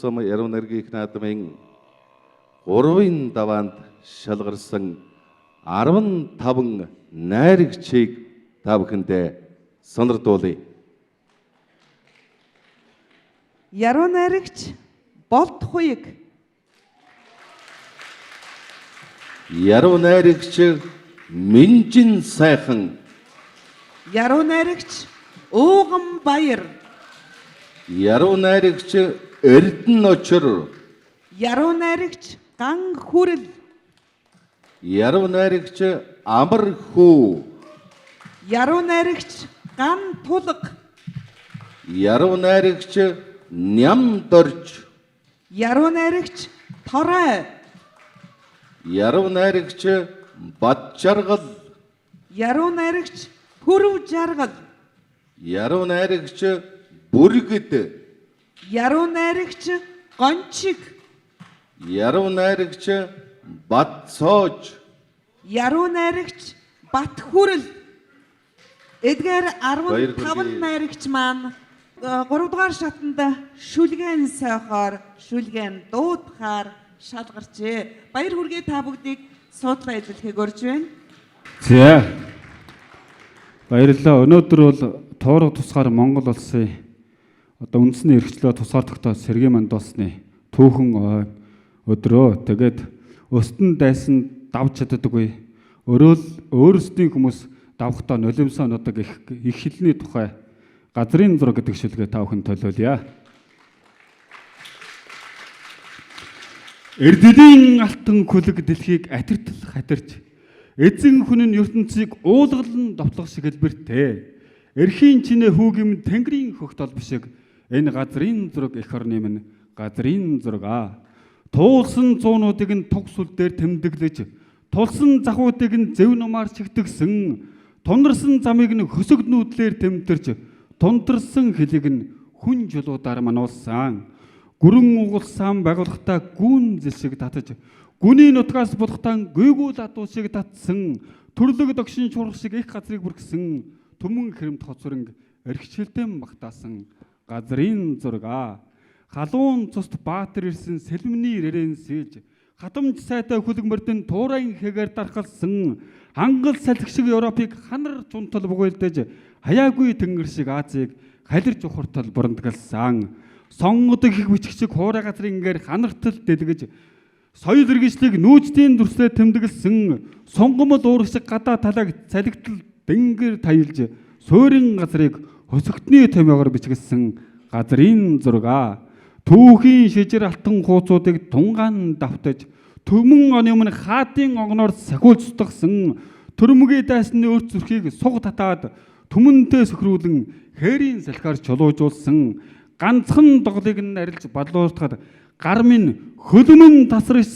цом яруу найргийн их наадмын 3-ын даваанд шалгарсан 15 найрагчийг та бүхэндээ сонирдуулъя. Яруу найрагч Болтхуйг. Яруу найрагч Минжин сайхан. Яруу найрагч Ууган Баяр. Яруу найрагч Эрдэнэ Очор. Яруу найрагч Ган Хүрэл. Яруу найрагч Амар Хүү. Яруу найрагч Ган Тулга. Яруу найрагч Ням Дорж. Яруу найрагч Торой. Яруу найрагч Бадчаргал. Яруу найрагч Пүрв Жаргал. Яруу найрагч Бүргэд. Яруу найрагч Гончиг. Яруу найрагч Бадцоож. Яруу найрагч Батхүрэл. Эдгээр Баяр 15 хүргэе. найрагч маань 3 дугаар шатанд шүлгэн сойхоор, шүлгэн дуудахаар шалгарчээ. Баяр хүргэе та бүгдийг суудлаа эзэлхийг урьж байна. За. Баярлалаа. Өнөөдөр бол туурга тусгаар Монгол улсын үндэсний эрхчлөө тусгаар тогтоох сэргийн мандуусны түүхэн өдрөө. Тэгээд өстөн дайсан давж чаддаггүй. Өөрсдийн хүмүүс давхтаа нулимсаа нудаг их хилний тухай газрын зураг гэдэг шүлгээ та бүхэн төлөөлье. Эрдэлийн алтан күлэг дэлхийг атертал хатарч эзэн хүн нь ертөнцийг уулгалан довтлох шиг хэлбэртэй. Эрхийн чинээ хүүгим Тэнгэрийн хөх толб шиг энэ газрын зураг эх орны минь газрын зураг. Туулсан зуунуудыг нь туг сүл дээр тэмдэглэж, тулсан захуудыг нь зөв нумаар чигтгсэн, тунарсан замыг нь хөсөг нүүдлээр тэмтэрч, тунтарсан хэлийг нь хүн жолуудаар мануулсан. Гүрэн угулсан байгууллагатаа гүн зэл шиг татаж, гүний нутгаас булхтан гүйгүүл адуу шиг татсан, төрлөг догшин шуурх шиг их газрыг бүргсэн, түмэн хэрэмт хоцронг эрхчлэлтэн багтаасан газрын зураг. Халуун цуст баатар ирсэн сэлмний рэрэн сэлж, хатамж сайтай хүлэг мөрдөн туурайн хэгээр дархалсан, хангал салхи шиг Европыг ханар чунтал бугуйлдаж, хаяагүй тэнгэр шиг Азийг халирж ухартал бурандгалсан. Сонгодог их бичих шиг хуурай газрын ингээр ханартал дэлгэж, соёл иргэжлийг нүүждийн дүрслээ тэмдэглэсэн, сонгомол уурах шиг гадаа талайг цалигтал дэнгэр таялж, суурин газрыг хөсөгтний томьёогоор бичгэлсэн газрын зураг. Түүхийн шижир алтан хууцуудыг тунгаан давтаж, төмөн оны өмнө хаадын огноор сахиулж сутгсан, төрмөгийн дайсны өрт зүрхийг суг татаад, түмэнтэй сөхрүүлэн хээрийн салхиар чулуужуулсан, ганцхан доглыг нь арилж балууртахад гар минь хөлмөн тасрах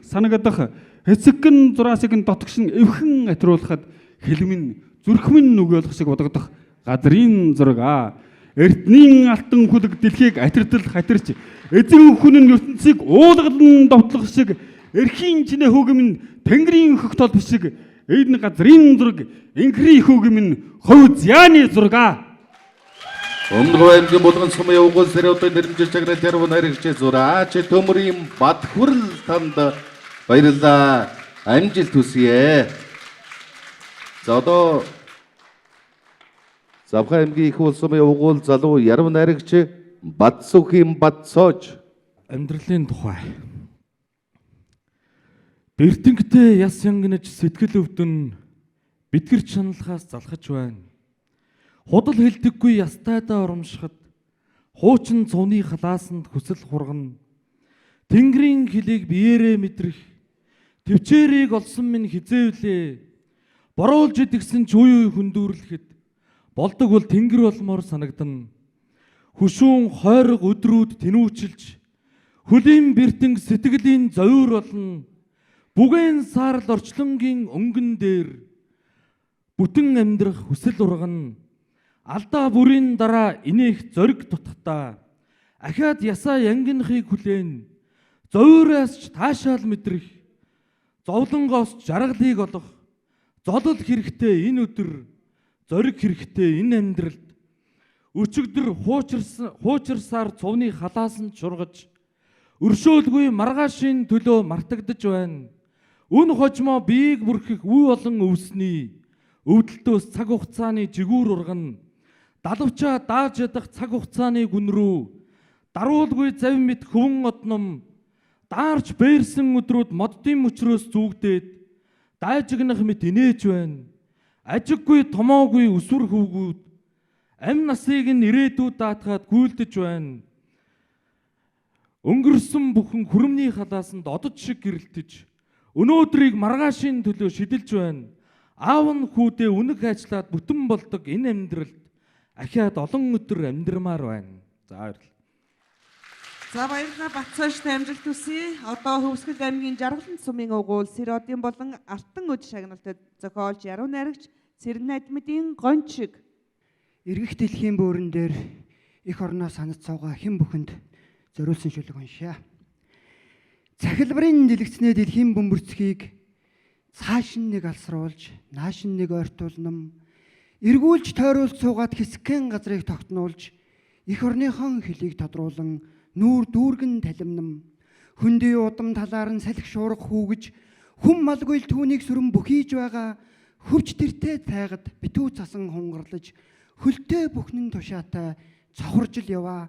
санагдах, хэсэгэн зураасыг нь дотгошин эвхэн атруулахад хэлмэн зүрхмэн нүгөөлөх шиг бодогдох газрын зураг. Эрдэнийн алтан хүлэг дэлхийг атертал хатарч, эзэн хүн нь ертөнцийг уулгалан довтлох шиг, эрхийн чинээ хүүгим нь Тэнгэрийн хөх толб шиг, энэ газрын зураг инхри хүүгим нь хов зяаны зураг. Өмнөгөө аймгийн булган сум явгуул сэрүүдэд нэрмжил чагнал яруу найрагч зураач төмөрийн Батхүрэл танд баярлалаа. Амжилт хүсье. За одоо Завхан аймгийн их улс сумын явгуул залуу яруу найрагч Бадсүхийн Бадцоож. Амьдралын тухай. Бэртэнгтэй яс янгинаж сэтгэл өвдөн битгэр чаналхаас залхаж байна. Худал хэлдэггүй ястайдаа урамшихад хуучин цууны халаасанд хүсэл хургана. Тэнгэрийн хөлийг биеэрээ мэдрэх төвчээрийг олсон минь хизээвлээ. Боруулж идэгсэн ч үе хөндүүрлэхэд болдог бол тэнгэр болмоор санагдана. Хүшүүн хойрог өдрүүд тэнүүчилж хөлийн бэртэнг сэтгэлийн зовир болно. Бүгэн саарл орчлонгийн өнгөн дээр бүтэн амьдрах хүсэл ургана. Алдаа бүрийн дараа инех зориг дутхдаа ахаад ясаа янгинахыг хүлээн зовироос ч таашаал мэдрэх зовлонгоос жаргалыг олох золол хэрэгтэй энэ өдөр зориг хэрэгтэй энэ амьдралд өчигдөр хуучирсаар цувны халаас нь чургаж өршөөлгүй маргаашийн төлөө мартагдж байна. Үн хожмоо биеийг бүрхэх үе болон өвсний өвдөлтөөс цаг хугацааны жигүүр ургана. Далавчаа дааж ядах цаг хугацааны гүн рүү даруулгүй завин мэт хөвөн одном даарч бээрсэн өдрүүд моддын мөчрөөс зүгдээд дайжигнах мэт инээж байна. Ажиггүй томоогүй өсвөр хөвгүүд амь насыг нь ирээдүйд даатгаад гүйлдэж байна. Өнгөрсөн бүхэн хүрэмний халаасанд одод шиг гэрэлтэж өнөөдрийг маргаашийн төлөө шидэлж байна. Аав нь хүүдээ үнэг ажиллаад бүтэн болдог энэ амьдралд ахиад олон өдөр амьдрмаар байна. За баярлалаа. За баярлалаа Батцааштай амжилт хүсье. Одоо Хөвсгөл аймгийн Жаргалан сумын угуул Сэродын болон Артан өд шагналтад зохиолч яруу найрагч Цэрэн Надмидын гончиг эргэх дэлхийн бөөрөн дээр их орноо санаж цауга хэн бүхэнд зориулсан шүлэг уншаа. Цахилбарын дэлгэцнээ дэлхийн бөмбөрцгийг цааш нь нэг алсруулж, нааш нь нэг ойртуулнам, эргүүлж тойруулж суугаад хэсгэн газрыг тогтнуулж, их орныхон хөлийг тодруулан нүүр дүүргэн талимнам, хөндөй удам талаар нь салхи шуурга хүүгэж, хүм малгүй л түүнийг сүрэн бүхийж байгаа хөвч тэртээ тайгад битүү цасан хунгарлаж, хөлтөө бүхнэн тушаатай цохорж л яваа.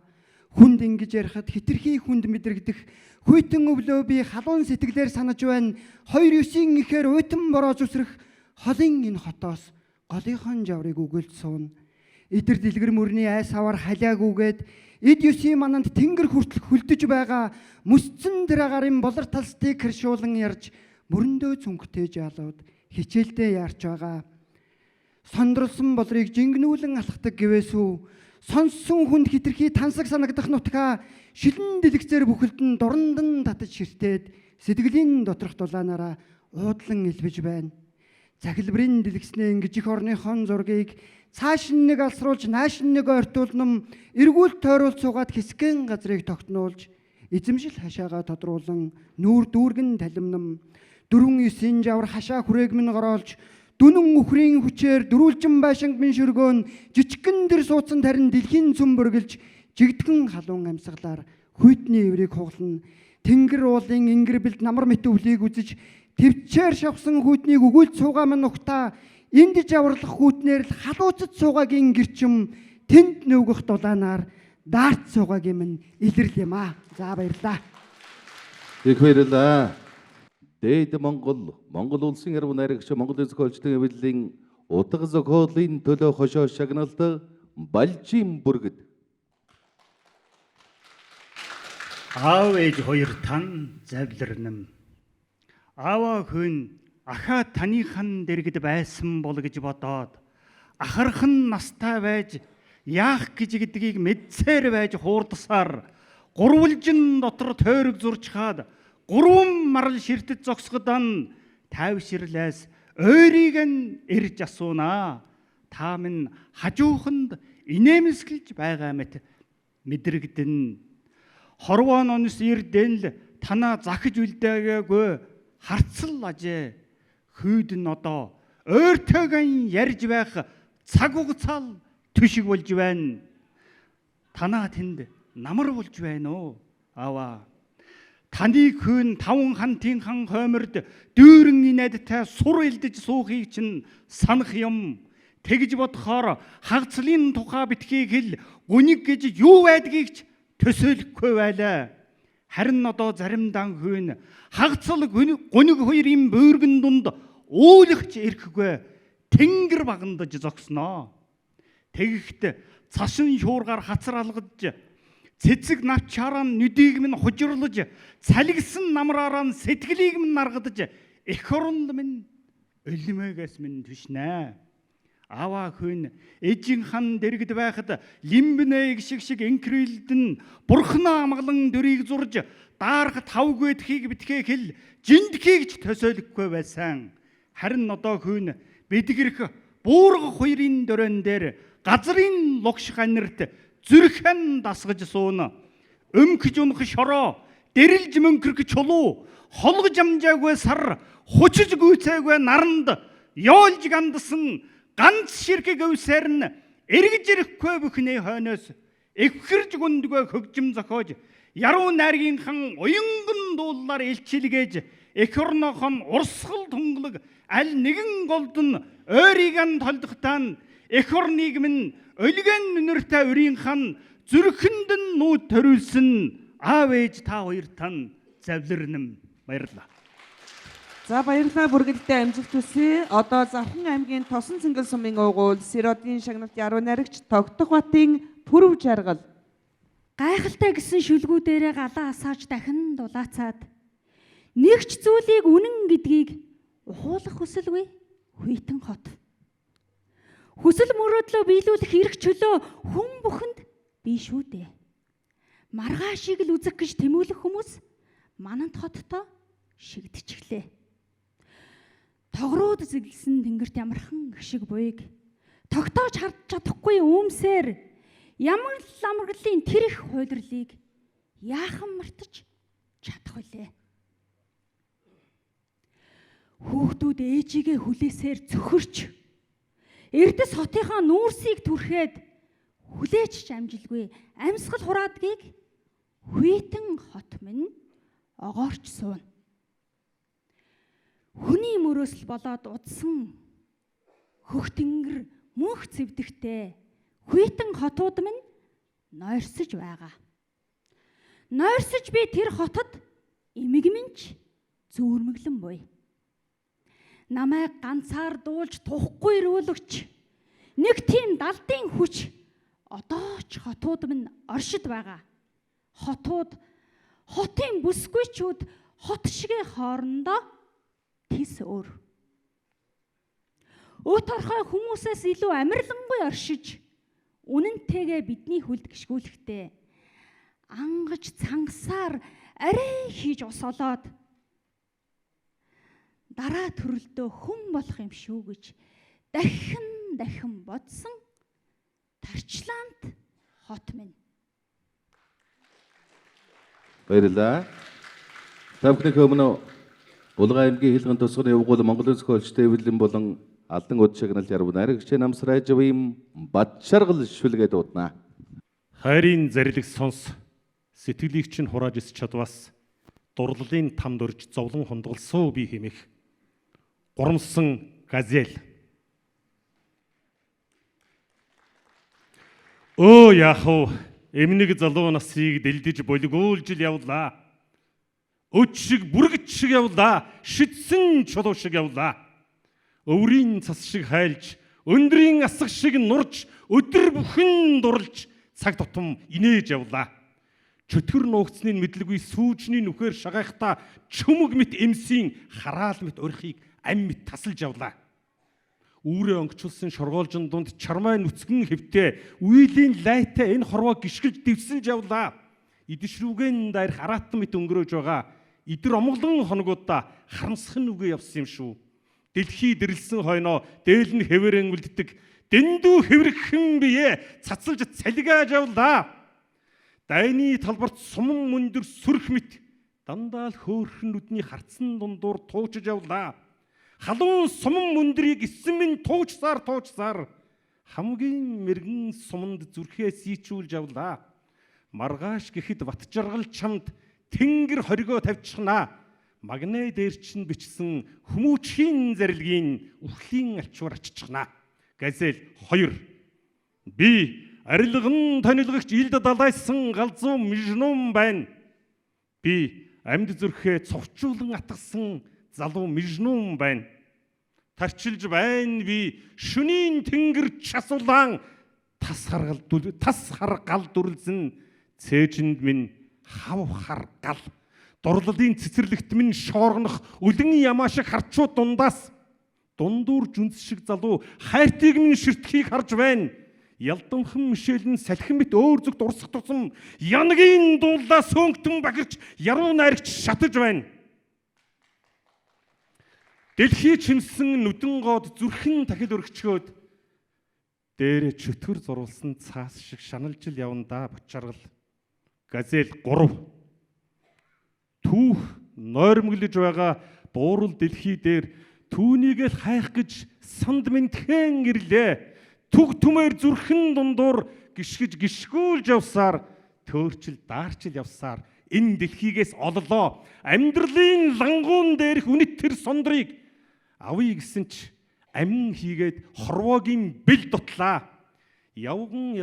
Хүнд ингэж ярихад хитрхи хүнд мэдрэгдэх хүйтэн өвлөө би халуун сэтгэлээр санаж байна. 2-9 ихээр уйтан бороож үсрэх холын энэ хотоос голынхон жаврыг үгэлж суун. Эдэр дэлгэр мөрний айс аваар халиагүйгээд эд 9 мананд тэнгэр хүртэл хөлдөж байгаа мөсцөн тэр агарын болор талстыг хэршуулан ярьж мөрөндөө цүнхтэй жалууд хичээлдээ яарч байгаа. Сондруулсан болрыг жингнүүлэн алхдаг гэвээсүү сонссон хүнд хитрхи тансаг санагдах нутгаа шилэн дэлгэцээр бүхэлдэн дурандан татаж ширтээд сэтгэлийн доторх дулаанаараа уудлан илбэж байна. Захилбарын дэлгэцнээ ингэж их орныхон зургийг цааш нь нэг алсруулж, нааш нь нэг ойртуулнам, эргүүл тойруулж суугаад хэсгэн газрыг тогтнуулж, эзэмшил хашаагаа тодруулан нүүр дүүргэн талимнам, 4-9 жавар хашаа хүрээг минь гороолж дүнэн үхрийн хүчээр дөрүүлжин байшинг минь шөргөөн жижигхэн дэр суудсан тарин дэлхийн цөм бүргэлж жигдхэн халуун амьсгалаар хүйтний эврийг хуглана. Тэнгэр уулын ингэр бэлд намар мэт өвлийг үзэж твчээр шавсан хүйтнийг өгүүлж суугаа мань ухтаа энд жаварлах хүйтнээр л халууцад суугагийн гэрчим тэнд нүгөх дулаанаар даарт суугагийн минь илэрл юм аа. За баярлаа. Их баярлалаа. Дээд Монгол улсын яруу найрагч Монгол зохиолчдын эвлэлийн утга зохиолын төлөө хошоо шагналт Балжийн бүргэд. Аав ээж хоёр тан завларнам. Аава хүн ахаа таныхан дэргэд байсан бол гэж бодоод ахархан настай байж яах гэж гэдгийг мэдсээр байж хуурдсаар гурвалжин дотор тойрог зурж хаад 3 марл ширтэд зогсгодан тайвширлаас ойрыг нь ирж асуунаа. Та минь хажууханд инээмсгэлж байгаа мэт мэдрэгдэн. Хорвоон онс ирдэн л танаа захиж үлдээгээгүй харцал ажээ. Хүйд нь одоо ойртойгон ярьж байх цаг хугацаа төшиг болж байна. Танаа тэнд намар болж байна уу? Аваа. Таны хүн 5 хантын хан хойморд дүүрэн инээдтэй сур элдэж суухыг чинь санах юм. Тэгж бодохоор хагцлын тухай битгий хэл гүниг гэж юу байдгийг ч төсөөлөхгүй байлаа. Харин одоо заримдаа хүн хагцл гүниг хоёрын бөөргөн дунд уулахч ирэхгүй тэнгэр багандаж зогсноо. Тэгэхт цашин шуургаар хацар алгадж цэцэг навчаараа нүдийг минь хужирлаж цалгисан намраараа сэтгэлийг минь наргадж эх оронд минь өлмөөгөөс минь түшнэ. Аваа хүн эжин хан дэргэд байхад лимбнэ шиг инкрилдэн бурхнаа амгалан дөрийг зурж даарх тавгүй тхийг битгээ хэл жиндхийг ч төсөөлөхгүй байсан. Харин одоо хүн бидгэрх буурга хоёрын дөрөн дээр газрын логш ганарт зүрхэн дасгаж суuna. Өмгөж унах шороо, дэрэлж мөнгөрөх чулуу, холгож амжаагүй сар, хучиж гүйцээгүй наранд, ёолж гандсан ганц ширхэг өвсөр нь эргэж ирэхгүй бүхний хойноос эвхэрж гүндгөө хөгжим зохиож яруу найргийнхан уянган дуулаар илчилгээж эх орнохон урсгал тунгалаг аль нэгэн голдон ойрыг толдохтаа эх орныг минь өлгөн нүнэртэй өрийнхан зүрхэнд нь нүүд ториулсан аав ээж та хоёртан завлэрнэм. Баярлалаа. За баярлалаа бүргэлдээ амжилт хүсье. Одоо Завхан аймгийн Тосон цэнгэл сумын уугуул Сэродын шагналт яруу найрагч Тогтох Батын Пүрэв жаргал. Гайхалтай гэсэн шүлгүүдээрээ галаа асааж дахин дулаацаад нэгч зүйлийг үнэн гэдгийг ухуулах хүсэлгүй хүйтэн хот. Хүсэл мөрөөдлөө биелүүлэх эрх чөлөө хүн бүхэнд бий шүү дээ. Маргаашийг л үзэх гэж тэмүүлэх хүмүүс мананд хоттоо шигдчихлээ. Тогрууд зэглэсэн тэнгэрт ямархан гişиг буйг тогтоож харж чадахгүй үүмсээр ямар л амралын тэр их хуйлрлыг яахан мартаж чадах вүлээ. Хүүхдүүд ээжигээ хүлээсээр цөхөрч Эрдэс хотынхаа нүүрсийг түрхээд хүлээж амжилгүй амьсгал хураадгийг хүйтэн хот минь огоорч сууна. Хүний мөрөөсөл болоод удсан хөх тэнгэр мөнх цэвдэхтэй хүйтэн хотууд минь нойрсож байгаа. Нойрсож би тэр хотод эмэг минь зүүрмэглэн буй. Намайг ганцаар дуулж тухгүй ирүүлэгч нэг тийм далдын хүч одоо ч хотууд минь оршид байгаа. Хотын бүсгүйчүүд хот шигэ хоорондоо тис өөр. Өт орхой хүмүүсээс илүү амарлангүй оршиж үнэнтэйгээ бидний хүлд гიშгүүлэхтэй ангаж цангасаар арай хийж усолоод дараа төрөлдөө хүн болох юм шүү гэж дахин бодсон Тарчлаант хот минь. Баярлалаа. Та бүхний өмнө Улаан аймгийн Хилгэн тусганы явгуул Монголын зохиолч Дэвлэн болон Алдан өд шагналт яруу найрагч намсрай жавим Батчаргал шүлгээд дуудана. Хайрын зарилэг сонс сэтгэлийг чинь хурааж ис чадвас дурлалын тамд өрж зовлон хонdoглсоо би хэмэх гурамсан газел. Оо яахав эмнэг залуу насыг дэлдэж болигуулж явлаа. Өч шиг бүргэд шиг явлаа. Шидсэн чулуу шиг явлаа. Өврийн цас шиг хайлж, өндрийн асах шиг нурж, өдөр бүхэн дурлж, цаг тутам инээж явлаа. Чөтгөр нуугцны мэдлгүй сүүжний нүхээр шагайхтаа чөмөг мэт эмсийн хараал мэт өрхийг ам мэт тасалж явлаа. Үүрээ онгочулсан шоргоолжин дунд чармай нүцгэн хэвтээ үйлийн лайтай энэ хорвоо гიშгэлж дэвсэлж явлаа. Идэшрүүгэн дайр хараатан мэт өнгөрөөж байгаа идэр омглон хоногудаа харамсхан үгээ явсан юм шүү. Дэлхий дэрлсэн хойноо дээл нь хэвэрэн үлддэг дэндүү хэврэгхэн бие цацалж цалигааж явлаа. Дайны талбарт суман мөндөр сүрх мэт дандаа л хөөхөн нүдний харцсан дундуур туучж явлаа. Халуун суман мөндрийг эссэн минь туучсаар хамгийн мэрэгэн суманд зүрхээ сийчүүлж явлаа. Маргааш гэхэд Батчаргал чамд тэнгэр хоригоо тавьчихнаа. Магнай дээр чинь бичсэн хүмүүчхийн зарилгийн үхлийн альчуур аччихнаа. Газел 2. Би арилган тонилгогч илд далайсан галзуу Мижнүн байна. Би амьд зүрхээ цовчуулан атгсан залуу Мижнүн байна. Тарчилж байна би шөнийн тэнгэр часулаан тас харгал дүрлсэн цээжинд минь хав харгал дурлалын цэцэрлэгт минь шооргонох өлөн ямаа шиг харчууд дундаас дундуур жүнс шиг залуу хайртыг минь ширтхийг харж байна. Ялдамхан мишэлэн салхин мэт өөр зүгт урсах тусам янагийн дуулаа сөөнгтэн бахирч яруу найрагч шатаж байна. Дэлхий чимсэн нүдэн гоод зүрхэн дахил өргөчгөөд дээрэ чөтгөр зурулсан цаас шиг шаналж л явна Батчаргал. Газел 3. Түүх нойрмоглож байгаа буурал дэлхий дээр түүнийг л хайх гэж санд минь тхэн ирлээ. түг түмээр зүрхэн дундуур гიშгэж гიშгүүлж явсаар төөрчил даарчил явсаар энэ дэлхийгээс оллоо. Амьдралын лангуун дээрх үнэт тэр сондрыг авъя гэсэн ч амин хийгээд хорвоогийн бэл дутлаа. Явган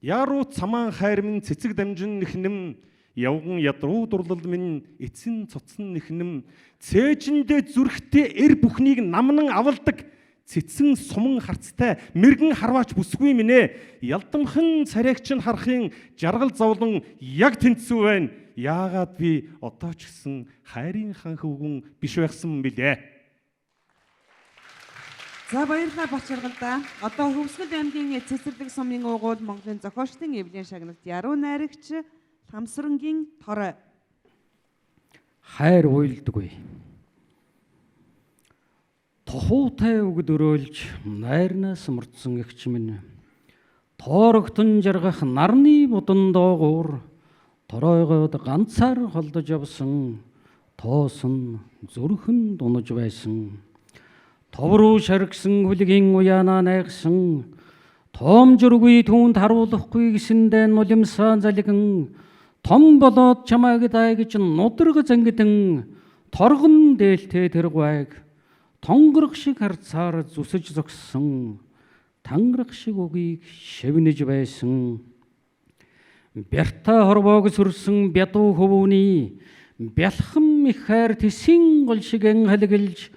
яруу цамаан хайр минь цэцэг дамжин нэхнэм, явган ядруу дурлал минь эцэн цуцсан нэхнэм, цээжиндээ зүрхтээ эр бүхнийг намнан авалдаг, цэцэн суман харцтай мэргэн харваач бүсгүй минь, ялдамхан царайгч нь харахын жаргал зовлон яг тэнцүү байна. Яагаад би одоо ч гэсэн хайрын хан хөвгүн биш байхсан бэлээ. За баярлалаа Бачаргалдаа. Одоо Хөвсгөл аймгийн цэцэрлэг сумын уугуул Монголын зохиолчдын эвлийн шагналт яруу найрагч Хамсрангийн Торой. Хайр уйлдаггүй. Тохуутай үгд өрөөлж найрнаас мөрдсөн эгч минь. Тоорогтон жаргах нарны будан доогуур торойгоод ганцаар холдож явсан, тоосон зүрхэн дунаж байсан. Товруу шаргсан хүлгийн уяанаа найгсан, тоомжургүй түүнд харуулахгүй гэсэндээ нулимсаа залгин, том болоод чамайг дайгж нудраг зангидэн, торгон дээлтэй тэр гуайг тонгорох шиг харцаар зүсэж зогссон, тангарах шиг үгийг шивнэж байсан. Бярта хорвоог сүрсэн бядуу хөвөний бялхам их хайр тэсийн гол шигэн халиглж,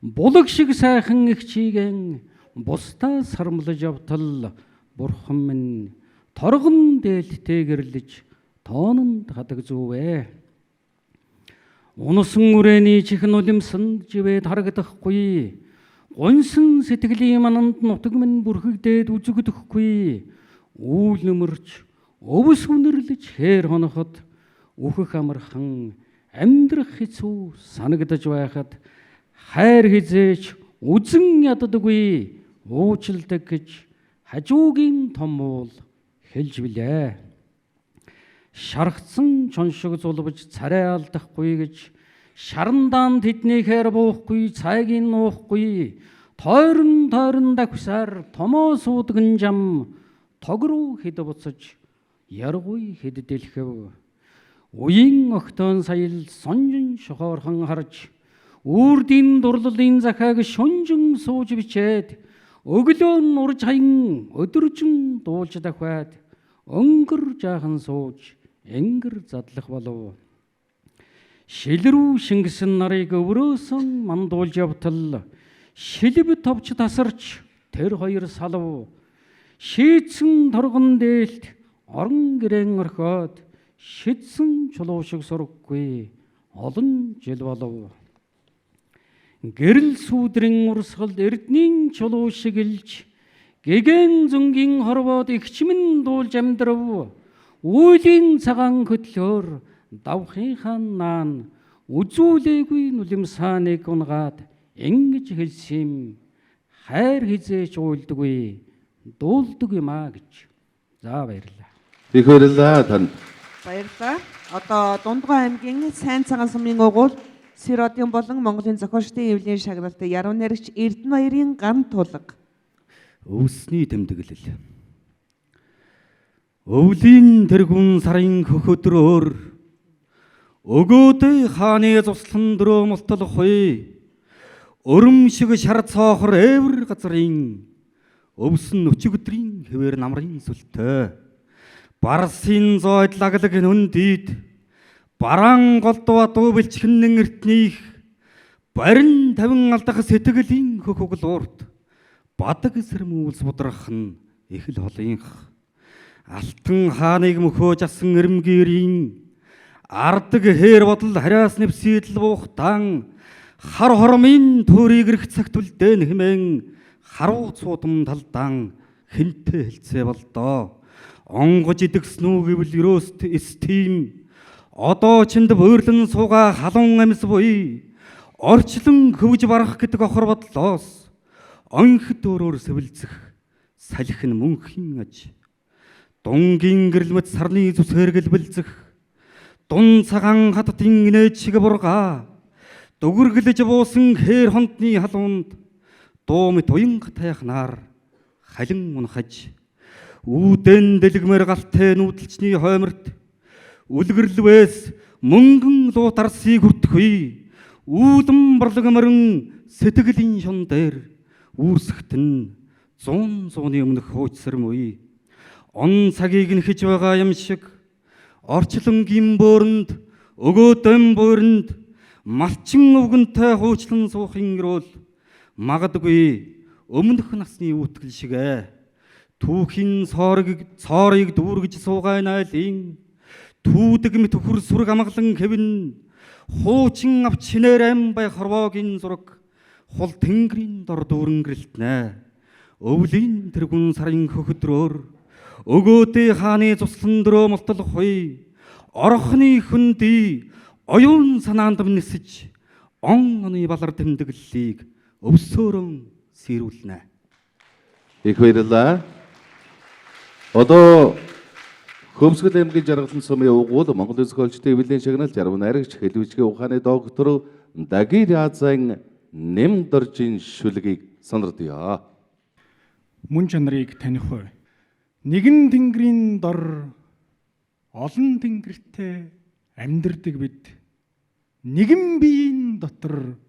булаг шиг сайхан их чиген бусдаа сармлаж явтал бурхан минь торгон дээлттэй гэрлэж тоононд хадаг зүүвэ. Унасан үрээний чихэн улимсанд живээд харагдахгүй, гонсон сэтгэлийн мананд нутаг минь бүрхэгдээд үзэгдэхгүй, үүл нөмөрч өвс үнэрлэж хээр хоноход үхэх амархан амьдрах хэцүү санагдаж байхад хайр хизээч үзэн яддаггүй уучилдаг гэж хажуугийн том уул хэлж билээ. Шаргцсан чоншиг зулбж царай алдахгүй гэж шарандаан тэдний хэр буухгүй цайгийн нуухгүй, тойрон дахвсаар томоо суудган жам тогруу хэд буцаж яргүй хэд дэлхэв. Уян огтон саял сонжин шохоорхон харж, үрдийн дурлалын захааг шунжин сууж бичээд, өглөө нь урж хаян өдөржин дуулж дахиад, өнгөр жаахан сууж энгэр задлах болов. Шилрүү шингэсэн нарыг өврөөсөн мандуулж явтал, шилб товч тасарч тэр хоёр салв, шийдсэн торгон дээлт орон гэрэн орхиод, шидсэн чулуу шиг сураггүй олон жил болов. Гэрэл сүудрийн урсгалд эрднийн чулуу шигэлж, гэгэн зүнгийн хорвоод игчмэн дуулж амьдрав. Үйлийн цагаан хөтлөөр давхынхаа наан, үзүүлээгүй нулимсааныг унгаад ингэж хэлсэн, хайр хизээч уйлдаггүй дуулдаг юм а гэж. За баярлалаа. Их баярлалаа танд. Баярлалаа. Одоо Дундгой аймгийн Сайн цагаан сумын уугуул Сэродын болон Монголын зохиолчдын эвлийн шагналт яруу найрагч Эрдэнэбаярын ган тулга. Өвсний тэмдэглэл. Өвлийн тэргүүн сарын хөхөдрөөр өгөөдэй хааны цуслан дөрөө мултлахгүй, өрөм шиг шар цоохор эвэр газрын өвсөн өчигдрийн хэвээр намрын сүлтэй, барсын зойд лаглаг нүндид бараан голдва дуу бэлчгэнэн эртнийх, барин тавин алдах сэтгэлийн хөхөглуурт бадаг сэрмүүлс будрах нь их л холынх, алтан хааныг мөхөөж асан эрмгэрийн ардаг хээр бодол хариас нэвсийдл буухтан, хар хормын төрийг ирэх цагт үлдэн хэмээн харуу цуудам талдан хинтэ хэлцээ болдоо. Онгож идэгснүү гэвэл ерөөст эстим, одоо чинд буурлан сууга халуун амьс буй, орчлон хөвж барах гэдэг охор бодлоос онх дөөрөөр сэвэлцэх салхи нь мөнхийн аж, дунгийн гэрэлмэт сарны зүсээр гэлбэлцэх дун цагаан хатдын нээж шиг бурга, дүгэргэлж буусан хээр хондны халуунд дуу мэт уянга тайхнаар халин унахаж үүдэн дэлгмэр галтай нүүдэлчний хойморт үлгэрлвээс мөнгөн луутарсыг хүртхүй үүдэн барлагмарын сэтгэлийн шон дээр үүсгтэн 100 өмнөх хуучсармүй он цагийг нь хэж байгаа юм шиг орчлонгийн бөөрөнд өгөөдөн бууранд малчин өвгөнтэй хуучлан суухын рол магадгүй өмнөх насны үүтгэл шигэ түүхийн цоорыг дүүргэж суугай найлын түүдэг мэт хөр сүрэг амгалан хэвэн хуучин авч шинээрэн бай хорвоогийн зураг хол тэнгэрийн дор дүүрэнгэрэлтнэ өвлийн тэргүн сарын хөхдрөөр өгөөдөө хааны цуслан дөрөө мултал хуй орохны хөндөй оюун санаанд нисэж он оны балар тэмдэглэлийг өвсөөрөн сэрүүлнэ. Их баярлалаа. Одоо Хөмсгөл аймгийн жаргалан сумын угуул Монгол Улс хөлчтэй эвлэлийн шагналт жаргал найрагч хэлбэжгийн ухааны доктор Дагир Язан Нэмдоржийн шүлгийг сонирдъё. Мөн чанарыг таних вэ? Нэгэн тэнгэрийн дор олон тэнгэртэй амьдардаг бид. Нэгэн биеийн дотор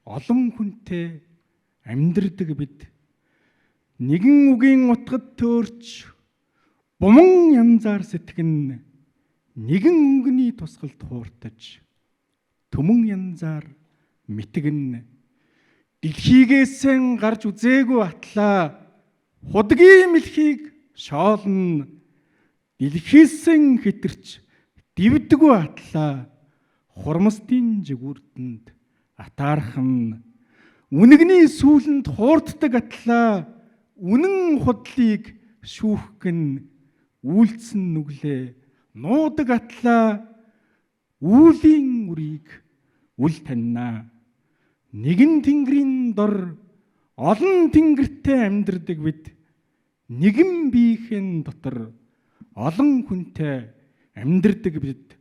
олон хүнтэй амьдардаг бид. Нэгэн үгийн утгад төөрч буман янзаар сэтгэн нэгэн өнгөний тусгалд хууртаж төмөн янзаар мэтгэн дэлхийгээсэн гарч үзээгүй атлаа худгийн мэлхийг шоолн дэлхийсэн хитэрч дивдэггүй атлаа хурмастын жигүүртэнд атаархан үнэгний сүүлэнд хуурддаг атлаа үнэн худлыг шүүхгэн үйлцэн нүглээ нуудаг атлаа үүлийн үрийг үл таньнаа нэгэн тэнгэрийн дор олон тэнгэртэй амьдардаг бид нэгэн биеийн дотор олон хүнтэй амьдардаг бид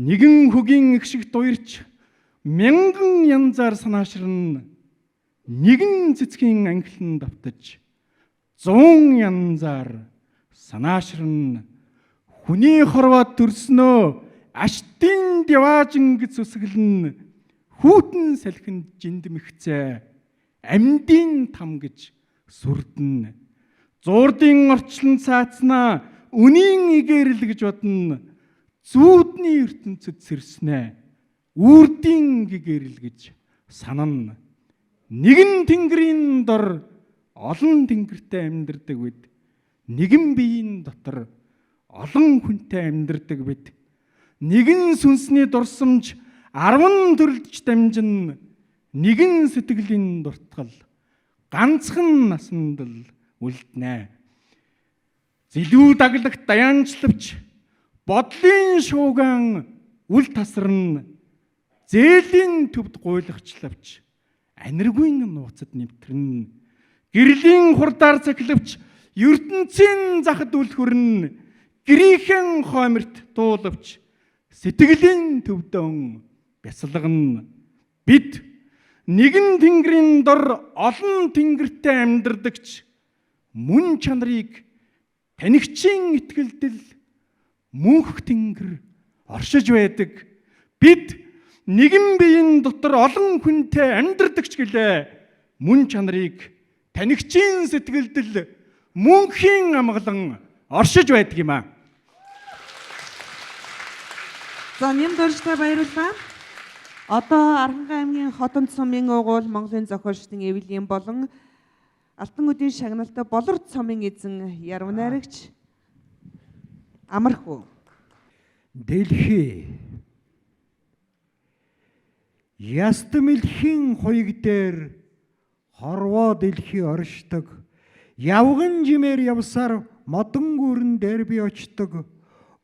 нэгэн хөгийн их шиг дуярч мянган янзаар санаашран нэгэн цэцгийн анхлан давтаж 100 янзаар санаашран хүний хорвоод төрснөө аштын дяваажин гэж сүсгэлэн хүүтэн салхинд жиндмэгцээ амьдын там гэж сүрдэн зуурдын орчлон цаацнаа үнийн игээрэл гэж бодно зүүдний ертөнцөд сэрснэ үрдийн игээрэл гэж санана нэгэн тэнгэрийн дор олон тэнгэртэй амьдардаг бид нэгэн биеийн дотор олон хүнтэй амьдардаг бид нэгэн сүнсний дурсамж 10 төрөлж дамжин нэгэн сэтгэлийн дуртгал ганцхан насандл үлднэ зэлүү даглагт даяанчлавч бодлын шууган үл тасарна зээлийн төвд гуйлагчлавч аниргүйн нууцад нэвтрэн гэрлийн хурдаар цахилвч ертөнцийн захад үлхүрн гэрийнхэн хойморт дуулавч сэтгэлийн төвдөн бясалгана бид нэгэн тэнгэрийн дор олон тэнгэртэй амьдардагч мөн чанарыг танигчийн итгэлдэл мөнх тэнгэр оршиж байдаг бид нэгэн биеийн дотор олон хүнтэй амьдардагч гэлээ мөн чанарыг танигчийн сэтгэлдэл мөнхийн амгалан оршиж байдаг юм аа. За Нэмдоржтой баярлалаа. Одоо Аранхай аймгийн Хотонд сумын угуул Монголын зохиолчдын эвлэлийн болон Алтан үдийн шагналтай Болорт сумын эзэн яруу найрагч Амархүү. Дэлхий ястмэлхийн хоёг дээр хорвоо дэлхий оршдог явган жимээр явсаар модон гүрэн дээр би очдог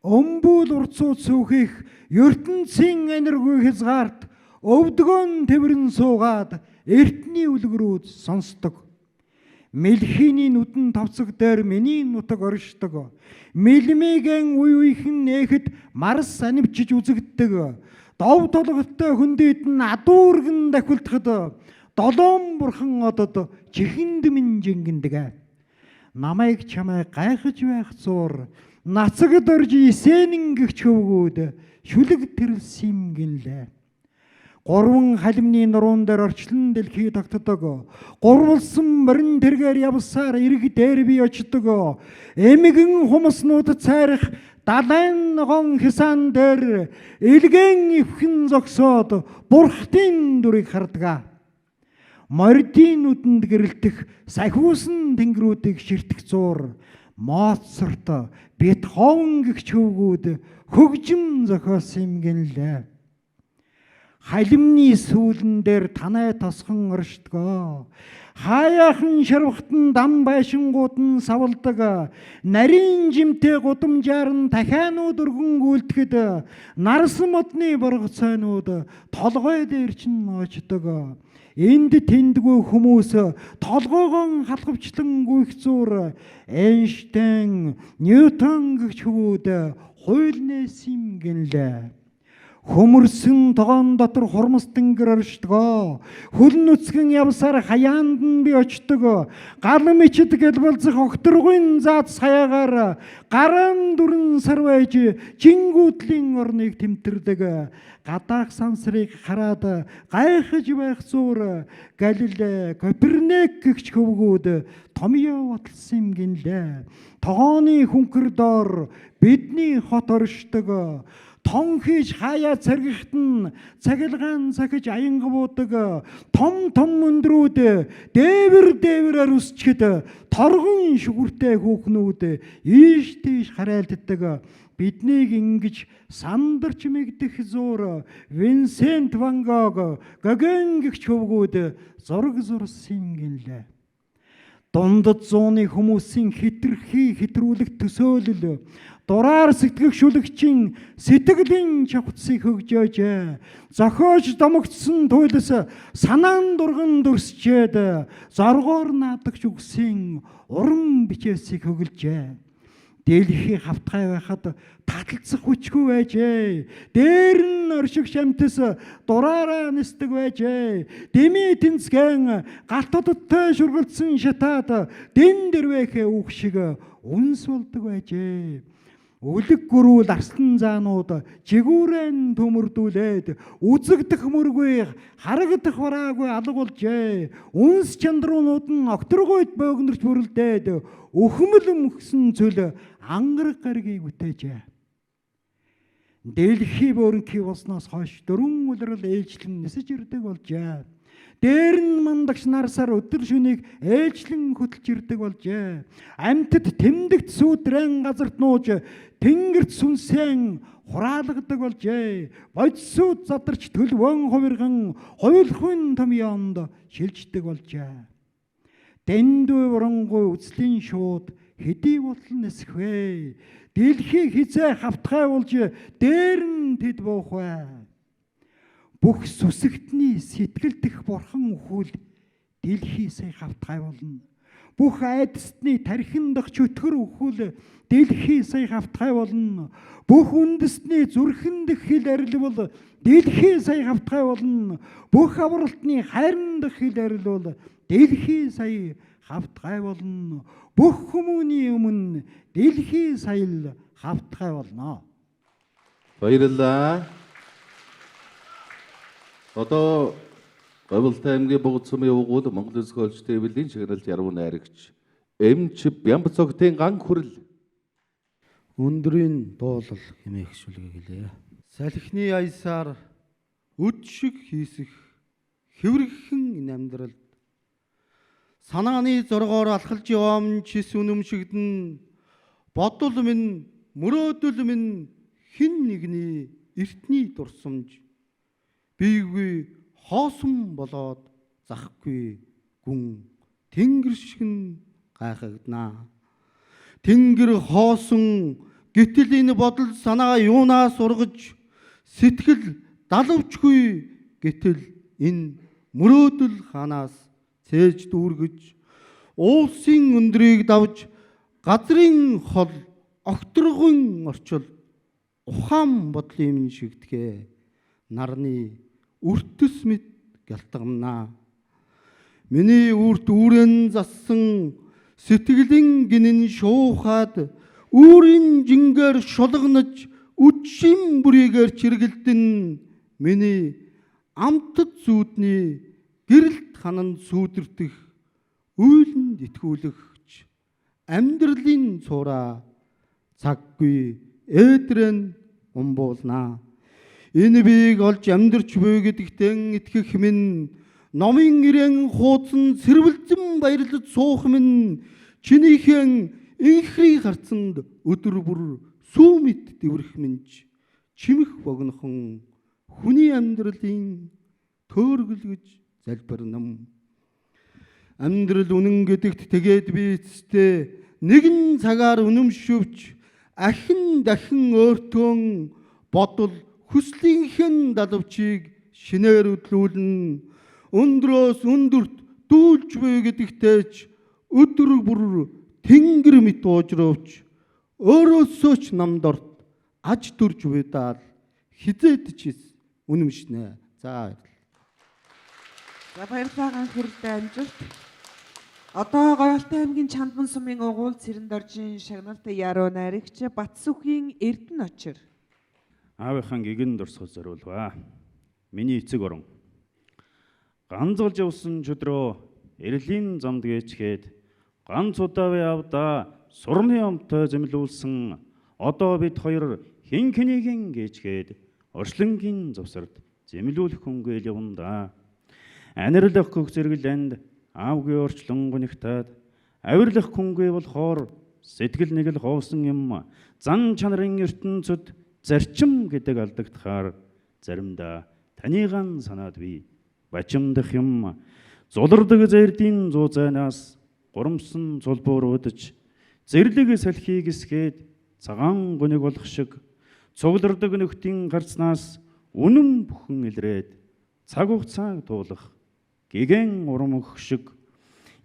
өмбүүл урцуу цүхих ертөнцийн энерги хязгаарт өвдгөн тэврэн суугаад эртний үлгэрүүд сонсдог мэлхийний нүдэн тавцаг дээр миний нутаг оршдог мэлмиген үе үехэн нээхэд марс анивчиж үзэгддэг дов толготой хөндөд нь адуурган дахилдахад долоон бурхан одод чихэнд минь жингэндэг намайг чамайг гайхаж байх зуур нацагд орж исэнэн гихч хөвгүүд шүлэг тэрэлсэн гинлээ. Гурван халимны нуруун дээр орчлон дэлхий тогтдог. Гурвалсан морин тэргээр явсаар ирэг дээр би очдог. Эмгэн хумснууд цайрах далайн ногоон хисан дээр илгэн ивхэн зогсоод бурхтын дүрийг хардгаа. Мордын нүдэнд гэрэлтэх сахиусан тэнгэрүүдийг ширтэх зуур Моцарт, Бетховен гэгч хөвгүүд хөгжим зохиосон юм гинлээ. Халимны сүүлэн дээр танай тосхон оршдгоо. Хаяахан шарвахтан дам байшингууд нь савладаг. Нарийн жимтэй гудамжаар нь дахианууд өргөн гүйлдэхэд нарсан модны боргоцойнууд толгой дээр чинь очдог. Энд тэндгүй хүмүүс толгоогон халхавчлан гүйх зуур Эйнштейн, Ньютон гэгч хөвгүүд хууль нээсэн гинлээ. Хөмөрсөн тогоон дотор хурмас тэнгэр оршдгоо. Хөлн нүцгэн явсаар хаяанд нь би очдог. Гал мичэд гэлбэлзэх огторгын заад саягаар гараан дүрэн сар байж жингүүдлийн орныг тэмтэрдэг. Гадаах сансрыг хараад гайхаж байх зуур Галилей, Коперник гэгч хөвгүүд томьёо баталсан юм гинлээ. Тогооны хүнхэр доор бидний хот оршдог. Тон хийж хаяа царгихт нь цагилгаан сахиж аянга буудаг. Том өндрүүд дээвэр үсчихэд торгон шүгүртэй хүүхнүүд ийш тийш харайлддаг. Биднийг ингэж сандарч мэгдэх зуур Винсент ван Гог, Гоген гэгч хөвгүүд зураг зурсан гинлээ. Дундад зууны хүмүүсийн хитрхи хитрүүлэх төсөөлөл дураар сэтгэгшүүлэгчийн сэтгэлийн чавцыг хөгжөөж зохиож домогдсон туйлас санаан дурган дүрсчээд зоргоор наадагч үгсийн уран бичээсийг хөглөжээ. Дэлхий хавтгай байхад таталцах хүчгүй байжээ. Дээр нь оршигч амтас дураараа нисдэг байжээ. Дэми тэнцгэн галтуудтай шүргэлцэн шатаад дэн дэрвэхэ үг шиг үнс болдог байжээ. Үлэг гөрүүл арслан заанууд жигүүрэн төмөрдүүлээд үзэгдэх мөргүй харагдах бараагүй алга болжээ. Үнс чандруудад нь окторгойд богнорч бүрлдээд өхмөл мөхсөн цөл ангараг гаргийг бүтээжээ. Дэлхий бөөрөнхий болсноос хойш 4 улирал ээлжлэн нисэж ирдэг болжээ. Дээр нь мандагч нарсаар өдөр шөнийг ээлжлэн хөтлж ирдэг болжээ. Амьтад тэмдэгт сүүдрэн газарт нууж тэнгэрт сүнсэн хураалгадаг болжээ. Бодисууд задарч төлөвөн хувирган хуйлахын томьёонд шилждэг болжээ. Дэндүү урангуй үзлийн шууд хэдий бодлон нисэх вэ? Дэлхий хизээ хавтгай болж дээр нь тэд буух вэ? Бүх сүсэгтний сэтгэлдэх бурхан өхүүл дэлхий сая хавтгай болно. Бүх айдасны тархин дах чөтгөр өхүүл дэлхий сая хавтгай болно. Бүх үндэсний зүрхэн дэх хил арилвал дэлхий сая хавтгай болно. Бүх авралтны хайран дах хил арилвал дэлхий сая хавтгай болно. Бүх хүмүүний өмнө дэлхий сая хавтгай болно. Баярлалаа. Одоо Говьлтай аймгийн Богд сумын уугуул Монгол Улс хуульч тээврийн чагналт яруу найрагч Эмч Бямбцогтын ган хүрэл Өндрийн дуулал хэмээх шүлгийг хэлье. Салхины аясаар өд шиг хийсэх хэврэгхэн энэ амьдралд санааны зоргоор алхалж яваам чис үнэмшигдэн бодол минь мөрөөдөл минь хин нэгний эртний дурсамж бийгүй хоосон болоод захгүй гүн тэнгэр шиг гайхагданаа. Тэнгэр хоосон гэтэл энэ бодол санаа юунаас ургаж сэтгэл далавчгүй гэтэл энэ мөрөөдөл ханаас цээж дүүргэж уулсын өндрийг давж газрын хол огторгон орчил ухаан бодлын шигдэгэ нарны үртэс мэд гялтгамнаа. Миний үрт үүрэн зассан Сэтгэлийн гинэн шуухад үүрийн жингээр шулгнаж үдшин бүрийгээр чиргэлдэн миний амтд зүудний гэрэлт ханан сүүдэртэх үйлэнд итгүүлэгч амьдралын цураа цаггүй ээдрэн умбуулнаа. Энэ биеийг олж амьдрч буй гэдэгтэн итгэх минь номын ирээн хуудсан сэрвэлзэн баярлаж суух минь чинийхэн инхри харцанд өдөр бүр сүүмэд дэврэх минь чимэх богнохон хүний амьдралын төөргөл гэж залбирнам. Амьдрал үнэн гэдэгт тэгээд би эцэстээ нэгэн цагаар үнэмшөвч ахин дахин өөртөө бодол хүслийнхэн далавчийг шинээр өдлүүлэн өндрөөс өндөрт дүүлж буй гэдэгтээч өдөр бүр тэнгэр мэт уужруулж өөрөөсөө ч намдорт аж төрж буйдаал хизээд ч үнэмшнэ. За баярлалаа ганц хүрэлтэй амжилт. Одоо Гоёлтой аймгийн Чандман сумын угуул Цэрэнд оржийн шагналтай яруу найрагч Батсүхийн Эрдэнэ очир. Аавынхаа гигэн дурсгал зориулваа. Миний эцэг орон ганцолж явсан чөдрөө эрлийн замд гээчгээд ганц удаа явда сурны амтай зэмлүүлсэн одоо бид хоёр хин хэнийгэн гээчгээд оршлонгийн завсарт зэмлүүлэх хүнгээл явна. Аниралах гөх зэрэглэнд аавгийн орчлон гонигтаад авирлах хүнгүй болохоор сэтгэл нэг л хоосон юм. Зан чанарын ертөнцөд зарчим гэдэг алдагдахаар заримдаа танийгаан санаад би бачимдах юм. Зулардаг зэрдийн зуу зайнаас гурамсан цулбуур удаж зэрлэг салхийг эсгээд цагаан гүнийг болох шиг цуглардаг нөхдийн гарцнаас үнэн бүхэн илрээд цаг хугацааг туулах гигэн урам өгөх шиг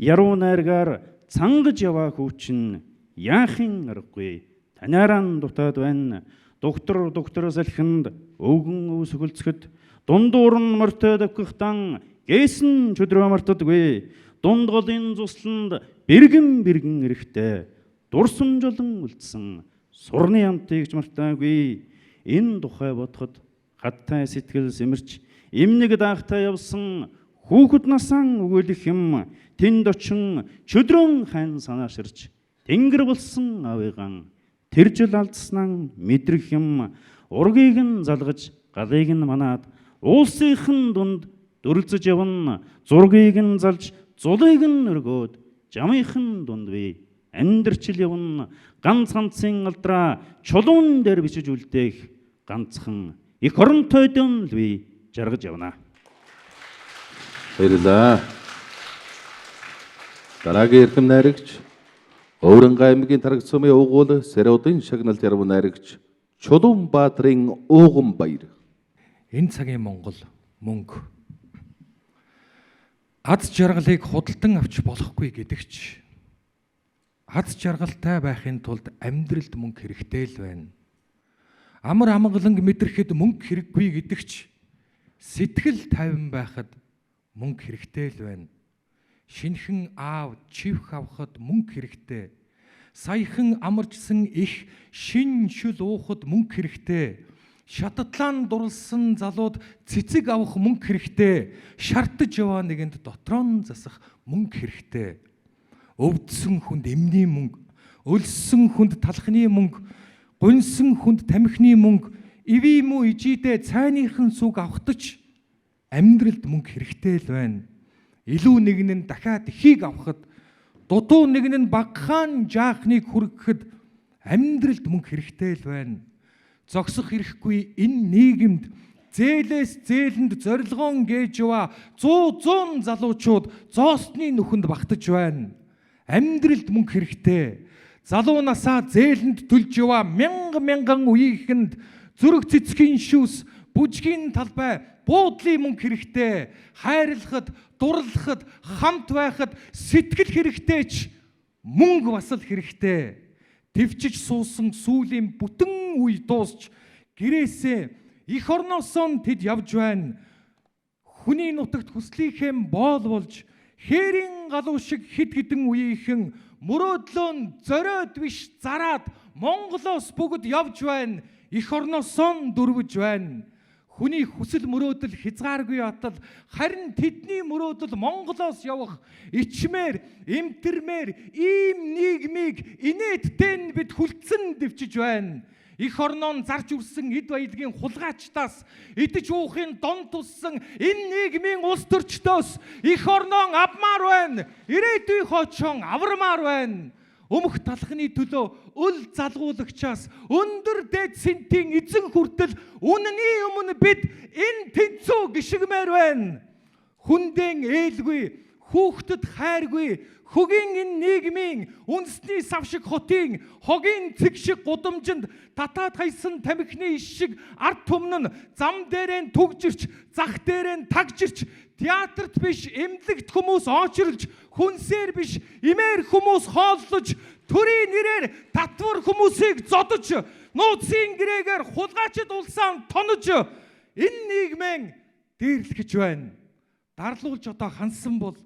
яруу найргаар цангаж яваа хүүчин яахын аргагүй танаараа дутаад байна. Доктор салхинд өвгөн өвсгөлцөхөд дундуур нь мортой давхихтан гээсэн чөдрөө мартадгүй. Дунд голын цусланд бэргэн эрэхтэй дурсамжлан үлдсэн сурны амтыг ч мартаагүй. Энэ тухай бодоход хаттай сэтгэл сэмэрч эмнэг даахтай явсан хүүхэд насаан өгөөлөх юм. Тэнд очин чөдрөн хайн санааширч тэнгэр болсон авыгаан тэр жил алдснаа мэдрэх юм. Ургийг нь залгаж галыг нь манаад уулсынхын дунд дөрөлцөж явна. Зургийг нь залж зулыг нь өргөөд жамынхын дунд би амьдрчил явна. Ганц ганцын алдраа чулуун дээр бичиж үлдээх ганцхан их оронтойд нь би жаргаж явна. Баярлалаа. Дараагийн эрхэм найрагч Өвөрөнгө аймгийн Тарагт сумын угуул Сэродын шагналт яруу найрагч Чулуун Баатрын ууган баяр. Энэ цагийн Монгол мөнгө аз жаргалыг худалдан авч болохгүй гэдэгч аз жаргалтай байхын тулд амьдралд мөнгө хэрэгтэй л байна. Амар амгаланг мэдрэхэд мөнгө хэрэггүй гэдэгч сэтгэл тайван байхад мөнгө хэрэгтэй л байна. Шинхэн аав чивх авахд мөнгө хэрэгтэй. Саяхан амарчсан их шин шүл уухад мөнгө хэрэгтэй. Шататлаан дурлсан залууд цэцэг авах мөнгө хэрэгтэй. Шартаж яваа нэгэнд дотроо засах мөнгө хэрэгтэй. Өвдсөн хүнд эмний мөнгө, өлссөн хүнд талхны мөнгө, гуньсан хүнд тамхины мөнгө, ивээ мүү ижидээ цайныхан сүг авахтаж амьдралд мөнгө хэрэгтэй л байна. Илүү нэгэн нь дахиад ихийг авахд, дутуу нэгэн нь багахан жаахныг хүргэхэд амьдралд мөнгө хэрэгтэй л байна. Зогсох хэрэггүй энэ нийгэмд зээлээс зээлэнд зорилгоон гээж яваа 100 залуучууд зоосны нүхэнд багтаж байна. Амьдралд мөнгө хэрэгтэй. Залуу насаа зээлэнд төлж яваа мянган үеийнхэнд зүрх цэцгийн шүүс, бүжгийн талбай, буудлын мөнгө хэрэгтэй. Хайрлахад, дурлахад, хамт байхад сэтгэл хэрэгтэйч мөнгө бас л хэрэгтэй. Тэвчиж суусан сүүлийн бүтэн үе дуусч гэрээсээ эх орноосоо тэд явж байна. Хүний нутагт хүслийнхээ боол болж хээрийн галуу шиг хэд хэдэн үеийнхэн мөрөөдлөө зориод биш зараад Монголоос бүгд явж байна. Эх орноосоо дөрвөж байна. Хүний хүсэл мөрөөдөл хязгааргүй атал харин тэдний мөрөөдөл Монголоос явах ичмээр, эмтэрмээр ийм нийгмийг инээдтэй бид хүлцэн дэвчиж байна. Эх орноо зарж үрсэн эд баялагын хулгайчдаас идэж уухын дон туссан энэ нийгмийн улс төрчдөөс эх орноо авмаар байна. Ирээдүй хойчон авармаар байна. Өмөх талхны төлөө өл залгуулагчаас өндөр дээд сентийн эзэн хүртэл үнэний өмнө бид энэ тэнцүү гიშгмээр байна. Хүндэн ээлгүй, хүүхдэд хайргүй, хөгийн энэ нийгмийн үндэсний сав шиг хотын хогийн цэг шиг гудамжинд татаад хайсан тамхины иш шиг ард түмэн зам дээрээ түгжирч, зах дээрээ тагжирч, театрт биш эмнэлэгт хүмүүс очрлж, хүнсээр биш имээр хүмүүс хооллож, төрийн нэрээр татвар хүмүүсийг зодож, нууцын гэрээгээр хулгайчид улсаан тонож энэ нийгмэн дээрлэхэж байна. Дарлуулж одоо хансан бол,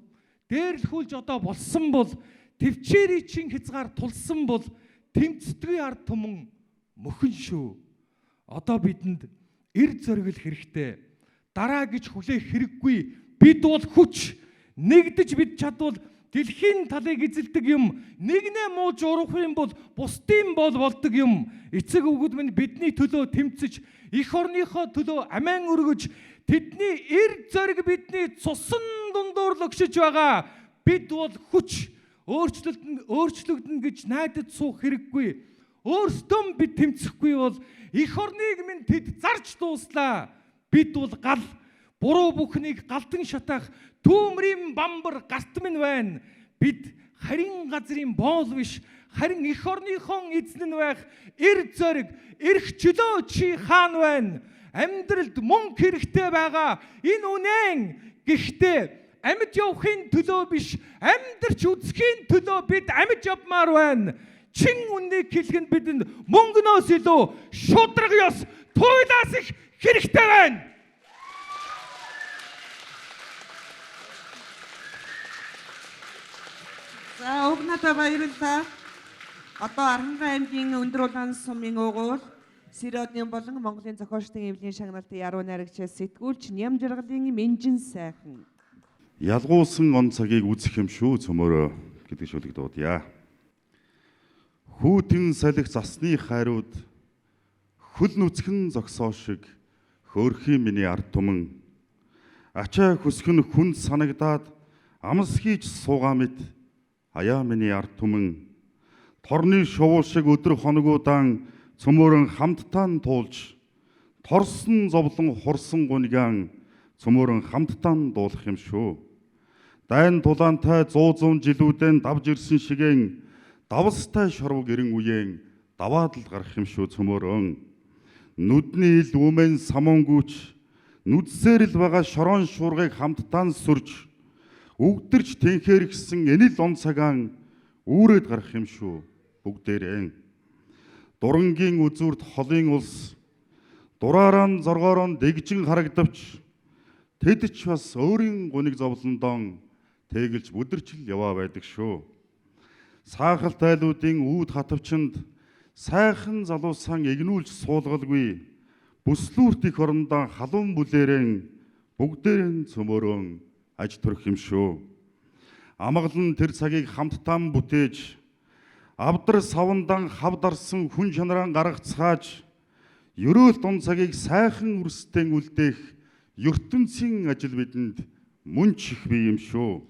дээрлэхүүлж одоо болсон бол, төвчээрийн чин хязгаар тулсан бол тэмцдэггүй ард түмэн мөхөн шүү. Одоо бидэнд эр зоригл хэрэгтэй. Дараа гэж хүлээх хэрэггүй. Бид бол хүч. Нэгдэж бид чадвал дэлхийн талыг эзэлдэг юм. Нэгнээ мууж урах юм бол бусдын бол болдог юм. Эцэг өвгөд минь бидний төлөө тэмцэж, эх орныхоо төлөө амиан өргөж, тэдний эр зориг бидний цусан дундуур лөгшөж байгаа. Бид бол хүч. Өөрчлөгдөн гэж найдаж суух хэрэггүй. Өөрсдөө бид тэмцэхгүй бол эх орныг минь тэд зарж дууслаа. Бид бол гал, буруу бүхнийг галдан шатаах түүмрийн бамбар гарт минь байна. Бид харин газрын боол биш, харин эх орныхон эзэн нь байх эр зориг, эрх чөлөө чи хаан байна. Амьдралд мөнгө хэрэгтэй байгаа. Энэ үнэн. Гэхдээ амьд явахын төлөө биш, амьдарч үзэхийн төлөө бид амьд явмаар байна. Чин үннийг хэлэх нь бидэнд мөнгнөөс илүү шудраг ёс, туйлаас их хэрэгтэй байна. За өгнөдөө баярлалаа. Одоо Аранхан аймгийн өндөр улаан сумын уугуул Сэродны болон Монголын зохиолчдын эвлийн шагналтын яруу найрагчаас сэтгүүлч Ням жаргалын Менжин сайхан. Ялгуулсан он цагийг үзэх юм шүү цөмөрөө гэдэг шүлэг дуудъя. Хүүтэн салхи засны хайрууд хөл нүцгэн зогсоо шиг хөөрхийн миний ард түмэн ачаа хөсгөн хүнд санагдаад амс хийж суугаа мэд аяа миний ард түмэн торны шувуу шиг өдөр хоногудаан цөмөрөн хамтдаа туулж торсон зовлон хурсан гуниган цөмөрөн хамтдаа дуулах юм шүү. Дайн тулаантай 100 жилүүдэн давж ирсэн шигээн давстай шорвог гэрэн үеэн даваад л гарах юм шүү цөмөрөн. Нүдний ил үмэн самонгүүч нүдсээр л байгаа шорон шуургыг хамтдаа сүрж өгдөрч тэнхээр гисэн энэл он цагаан үүрээд гарах юм шүү бүгдээрээ. Дурангийн үзүүрт холын улс дураараа зоргоороо дэгжин харагдавч тэд ч бас өөрийн гуниг зовлондоо тэгэлж бүдэрчл яваа байдаг шүү. Саахалт айлуудын үүд хатавчинд сайхан залуусан игнүүлж суулгалгүй бүслүүрт их орондоо халуун бүлээрэн бүгдээрэн цөмөрөн аж төрөх юм шүү. Амгалан тэр цагийг хамтдаа бүтээж авдар савандан хавдарсан хүн чанараан гаргацгааж ерөөл дун цагийг сайхан үрстэн үлдээх ертөнцийн ажил бидэнд мөн чих бий юм шүү.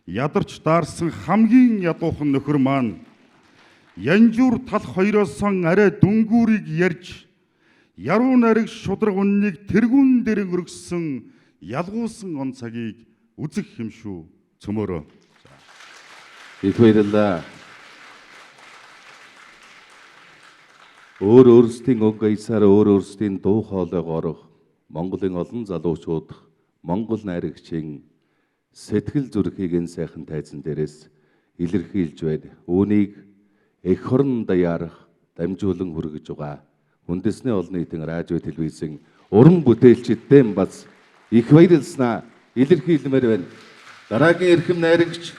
Ядарч даарсан хамгийн ядуухан нөхөр маань янжуур тал хоёроос арай дүнгүүрийг ярьж яруу найраг шудраг үннийг тэргүүн дээр өргөссөн ялгуулсан он цагийг үзэх юм шүү цөмөрөө. Их баярлалаа. Өөрсдийн уг аясаар өөрсдийн дуу хоолойг орох Монголын олон залуучууд Монгол найрагчийн сэтгэл зүрхийг энэ сайхан тайзан дээрээс илэрхийлж байна. Үүнийг эх орн даяарах дамжуулан хүргэж байгаа. Үндэсний олон нийтийн радио телевизийн уран бүтээлчдтэй бас их баярлснаа илэрхийлмээр байна. Дараагийн эрхэм найрагч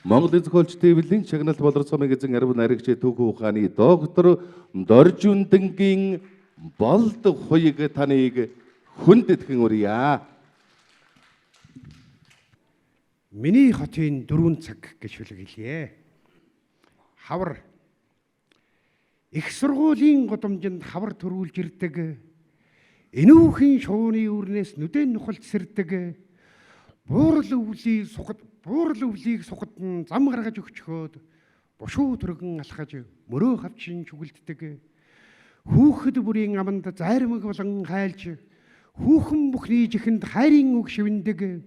Монголын зохиолч Тэвлийн шагналт боловсролын эзэн арв найрагч Түүхэн ухааны доктор Доржундынгийн болд хуйг таныг хүндэтгэн урья. Миний хотын 4 цаг гэж хүлээлгээлье. Хавар их сургуулийн гудамжинд хавар төрүүлж ирдэг. Энүүхэн шууны үрнээс нүдэн нухалж сэрдэг. Буурал өвлийг сухад нь зам гаргаж өгчхөөд бушуу төргөн алхаж мөрөө хавчин чүгэлддэг. Хүүхэд бүрийн аманд зайрмаг болон хайлж хүүхэн бүхний жихэнд хайрын үг шивндэг.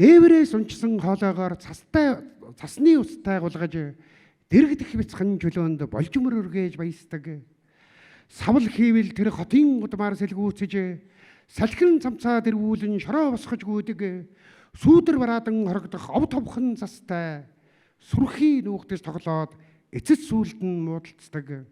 Дээврээс унчсан хоолоогоор цасны устай гулгаж дэрэгдэх бяцхан чөлөөнд болжмөр өргээж баясдаг. Савл хийвэл тэр хотын гудмаар сэлгүүцэж салхин цамцаа дэрвүүлэн шороо босгож гүйдэг. Сүүдэр бараадан хорогдох ов товхон цастай сүрхий нүүхтэс тоглоод эцэс сүлд нь муудалцдаг.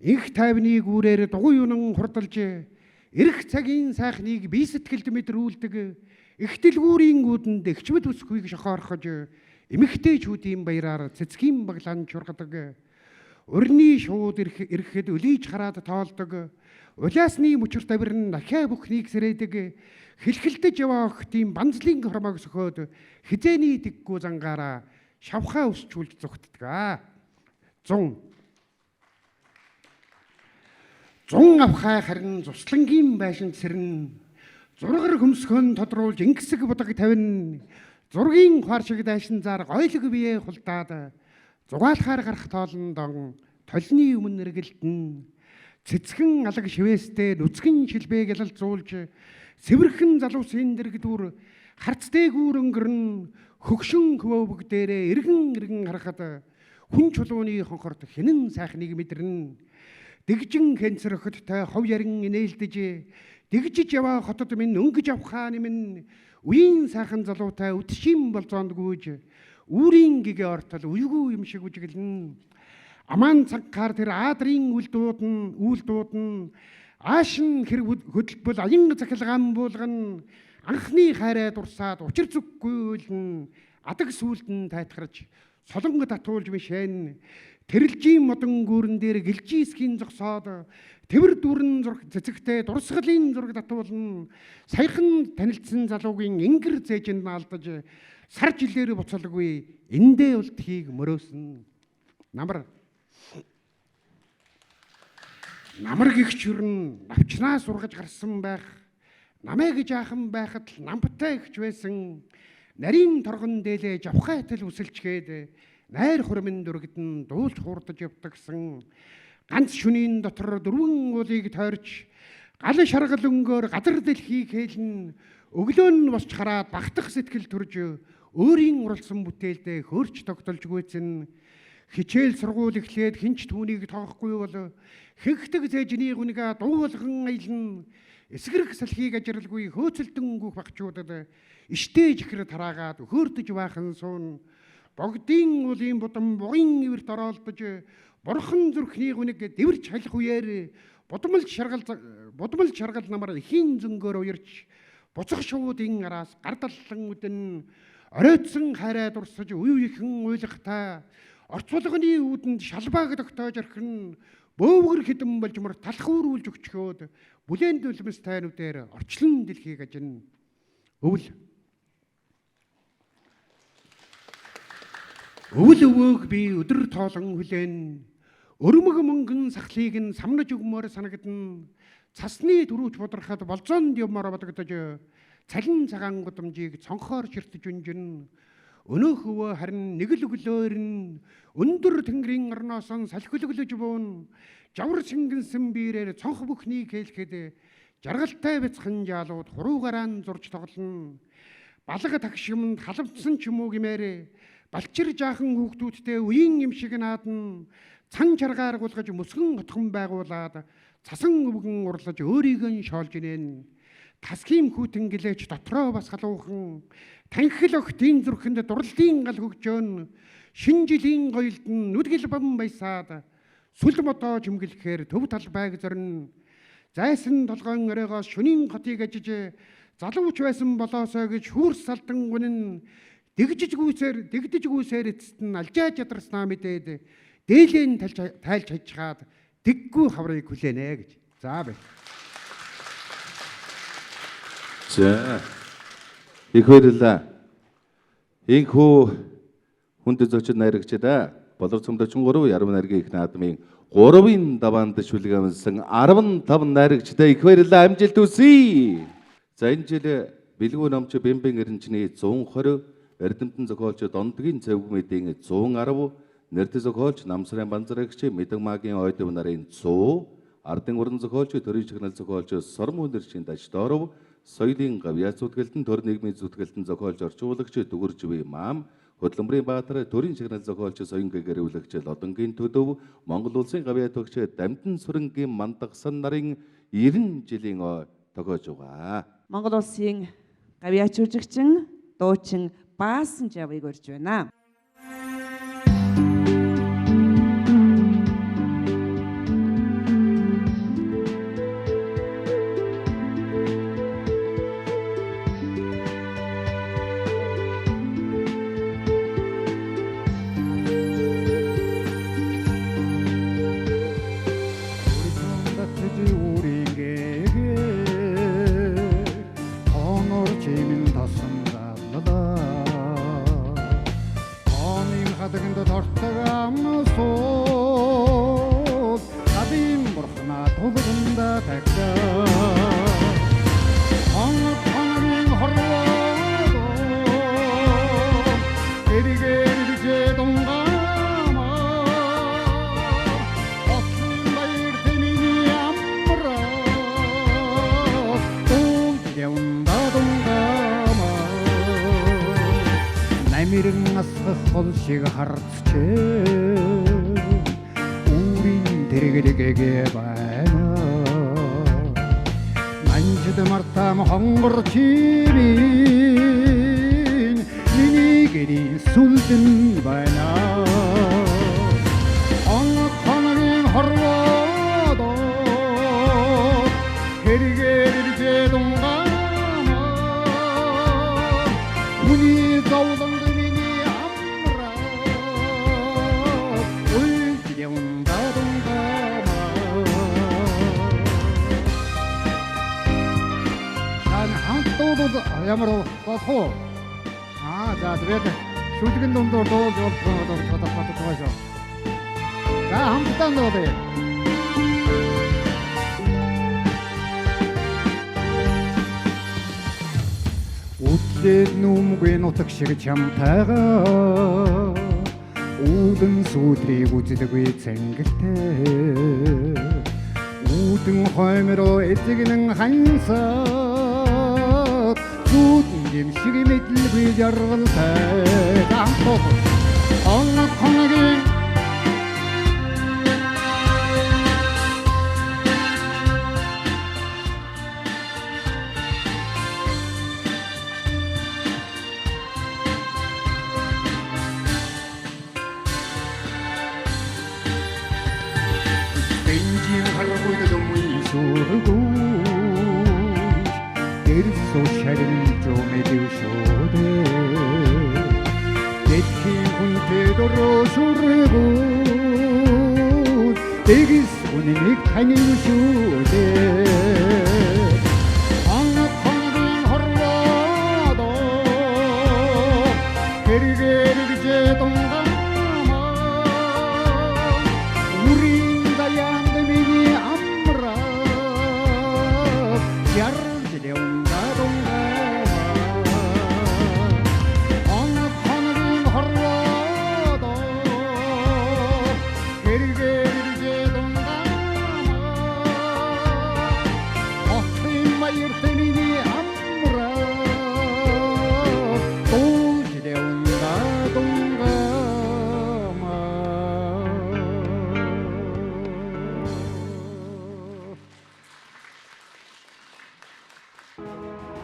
Инх тайвныг үүрээр дугуй юнан хурдалж эрх цагийн сайхныг бие сэтгэлд мэдрүүлдэг. Их дэлгүүрийн гүдэнд эгчмэд үсхүйг шохоорхож эмэгтэйчүүдийн баяраар цэцгийн баглаан чургадаг. Урны шууд ирэхэд өлийж хараад тоолдог. Улаасны мөчөр тавир нь дахиа бүхнийг сэрээдэг. Хэлхэлдэж яваа охтын банзлын хормог сөхөөд хизээний дэггүй зангаараа шавхаа өсчүүлж зүгтдэг. 100 авхай харин цуслангийн байшин сэрнэ. Зургар хөмсгөн тодруулж ингэсэг будаг тавина. Зургийн хуар шиг дайшин зар гойлог бие хулдаад зугаалахаар гарах тоолондон толны өмнө эргэлдэн. Цэцгэн алаг шивээстэй нүцгэн шилбэг ялалзуулж сэвэрхэн залуусын дэрэгдүр харцдээгүүр өнгөрн хөгшин хөвөвг дээрээ эргэн харахад хүн чулууны хонхорт хинэн сайхныг мэдэрнэ. Дэгжин хэнцэрхэттэй хов ярин инээлдэж дэгжиж яваа хотод минь өнгөж авахаа нэмэн үеийн сайхан залуутай үтшим болзоонд гүйж үүрийн гэгээ ортол уйгүй юм шиг үжиглэн. Аман цагаар тэр аадрын үйл дуудна аашин хэрэг хөдөлбөл аян захилгаан буулган анхны хайраа дурсаад учир зүггүй үлэн адаг сүлдэн тайтгарч солонго татуулж мишэн тэрэлжийн модон гүүрэн дээр гэлжийсгийн зогсоод тэвэр дүүрэн зураг цэцэгтэй дурсгалын зураг татуулна. Саяхан танилцсан залуугийн ингэр зээжинд наалдаж сар жилээр буцалгүй эндээ ултхийг мөрөөсөн. Намар гихч хүрн навчнаа сургаж гарсан байх. Намаа гэж аахан байхад л намбтай ихч байсан. Нарийн торгон дээлээ жавхай тал үсэлчгээд найр хурамын дүргдэн дуулж хуурдаж явдагсан. Ганц шөнийн дотор 4 уулыг тойрч гал шаргал өнгөөр газар дэлхийг хээлэн өглөө нь босч хараад багтах сэтгэл төрж өөрийн уралсан бүтээлдээ хөрч тогтолж гүйцэн. Хичээл сургууль эхлээд хинч түүнийг тоохгүй бол хэгтэг зээжний гүнгээ дуулган аялна. Эсгэрх салхийг ажирлгүй хөөцөлдөн гүөх багчуудад иштэж ихэр тараагаад хөөрдөж баахан суун. Богдын уулын будам бугын ивэрт ороолдож борхон зүрхний гүнэг дэвэрч халих үеэр будмал шаргал намар ихийн зөнгөөр уярч буцах шуудын араас гардаллан үдэн оройтсон хайраа дурсаж үе ихэн уйлахта орцуулганы үүдэнд шалбааг тогтоож орхин бөөвгөр хідэн болжмор талхуурүүлж өгчхөөд бүлээн дүлмэс тайнуудээр орчлон дэлхийг ажин. Өвөл өвөөг би өдөр тоолон хүлээн өрмөг мөнгөн сахлыг нь самнаж өгмөр санагдана. Цасны дөрүүч будрахад болзоонд юмар бодогдож цалин цагаан гудамжийг цонхоор ширтэж унжин. Өнөөх өвөө харин нэг л өглөөр нь өндөр тэнгэрийн орноос салхилглож буун. Жавар шингэнсэн биерээр цонх бүхнийг хэлэхэд жаргалтай бяцхан жаалууд хуруугараа зурж тоглоно. Балга тагшимд халавцсан ч юм уу гэмээр балчир жаахан хүүхдүүдтэй үеийн юм шиг наадна. Цан чаргаар гулгаж мөсгөн хотхон байгуулад цасан өвгөн урлаж өөрийгөө шоолж инээн. Тасгийн хүүтэн гэлээч дотроо бас халуухан танхил охтын зүрхэнд дурлалын гал хөгжөөн шин жилийн гоёлд нь нүдгэл бам баясаад сүл мотоо чимгэлэхээр төв талбайг зорно. Зайсан толгойн оройгоос шөнийн хотыг ажиж залууч байсан болоосоо гэж хөрс салдан гүнэн дэгдэж гүйсээр эцэст нь алжааж ядарснаа мэдээд дээлэн тайлж хажихаад дэггүй хаврыг хүлээнэ гэж. За бай. За. Их баярлалаа. Инхүү хүндэт зочид найрагчдаа болор цомдочин 3 яруу найргийн их наадмын 3-ын даваанд шүлгэмсэн 15 найрагчдаа их баярлалаа, амжилт хүсье. За энэ жил бэлгүү номч Бэмбэн Эренчний 120, Эрдэмтэн зохиолч Дондгийн Цэвгмэдийн 110, нэртэй зохиолч Намсрын Банзарагч Мэдэг Магийн Ойдөв нарын 100, Ардын уран зохиолч Төрийн чигнэл зохиолч Сормон Нэршин Даждоров, соёлын гавьяа зүтгэлтэн төр нийгмийн зүтгэлтэн зохиолч орчуулагч Дүгүржвэ Маам, Хөдөлмөрийн Баатар Төрийн чигнэл зохиолч Соён гэгэрүүлэгч Лодонгийн Төдөв, Монгол улсын гавьяа төгч Дамтан Сүрэнгийн Мандагсан нарын 90 жилийн тохиож байгаа. Монгол улсын гавьяач жүжигчин, дуучин Баасан Жавыг урьж байна. шиг харцчээ үрийн дэргэрэгээ байна манжид мартам хонгор чирийн миний гэрийн сүлдэн байна онхонгийн хорвоод хэрэгэржээ дунгама үний зовлон ямар болохоо за тэгээд шүлгэн дундор дуулж болтгоо. За хамтдаа нуулъя. Үтлээд нүмгүй нутаг шиг чамтайгаа үүдэн сүдрийг үзэлгүй цэнгэлтэй үүдэн хоймороо эзэгнэн хансаа Гэмшиг мэдлгүй жаргалтай амтох онхонгийн бенжин харгуйд домын сүргүү дэрсо шарын 조매주쇼대 대хийн 훈태도로 수르고 대기수니 닉타니우쇼대 황학황긴 허르와도 게리게리제 동감아 우린 다양대미니 암라 야르지레온다 동감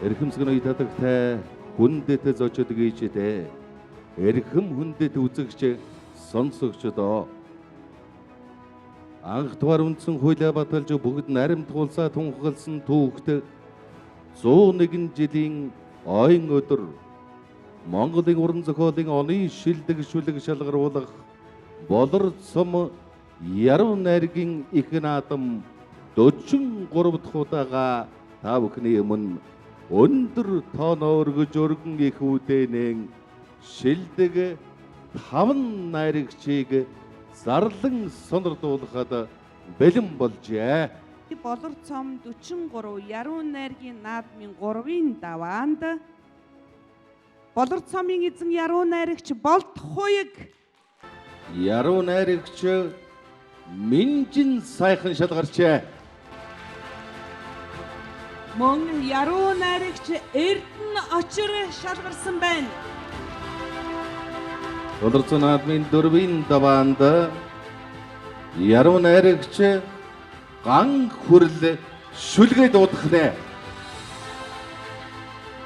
Эрхэмсгэн уятадагтай хүндэт зочид гүйчдээ эрхэм хүндэт үзэгч сонсогчдоо анх дугаар үндсэн хуулиа баталж бүгд наримт туулсаа тунхагласан түүхт 101 жилийн ойн өдөр Монголын уран зохиолын оны шилдэг шүлэг шалгаруулах болор цом яруу найргийн их наадам 43 дахь удаага та бүхний өмнө өндөр тооноо өргөж өргөн их үдэнэн шилдэг 5 найрагчийг зарлан сонирдуулахад бэлэн болжээ. Болор цом 43 яруу найргийн наадмын 3-ын даваанд болор цомын эзэн яруу найрагч Болт Хуйг яруу найрагч Минжин сайхан шалгарчээ. мөн яруу найрагч Эрдэн Очир шалгарсан байна. Болор цом наадмын 4-ийн даваанд яруу найрагч Ган хүрл шүлгээ дуудах нэ.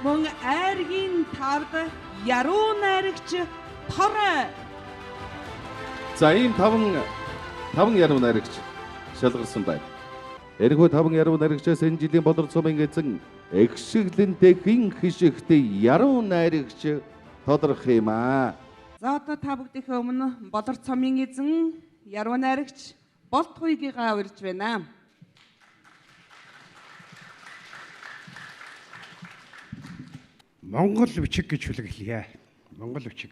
Мөн айргийн 5-д яруу найрагч Тор. За ийм 5 яруу найрагч шалгарсан байна. Энэхүү 5 яруу найрагчаас энэ жилийн болор цомын эзэн Экшиглэнтэй хэн хишигтэй яруу найрагч тодорхой юм аа. За одоо та бүгдийнхээ өмнө болор цомын эзэн яруу найрагч Болт Хуйгийг авирж байна. Монгол бичиг гэж хүлэглэе. Монгол бичиг.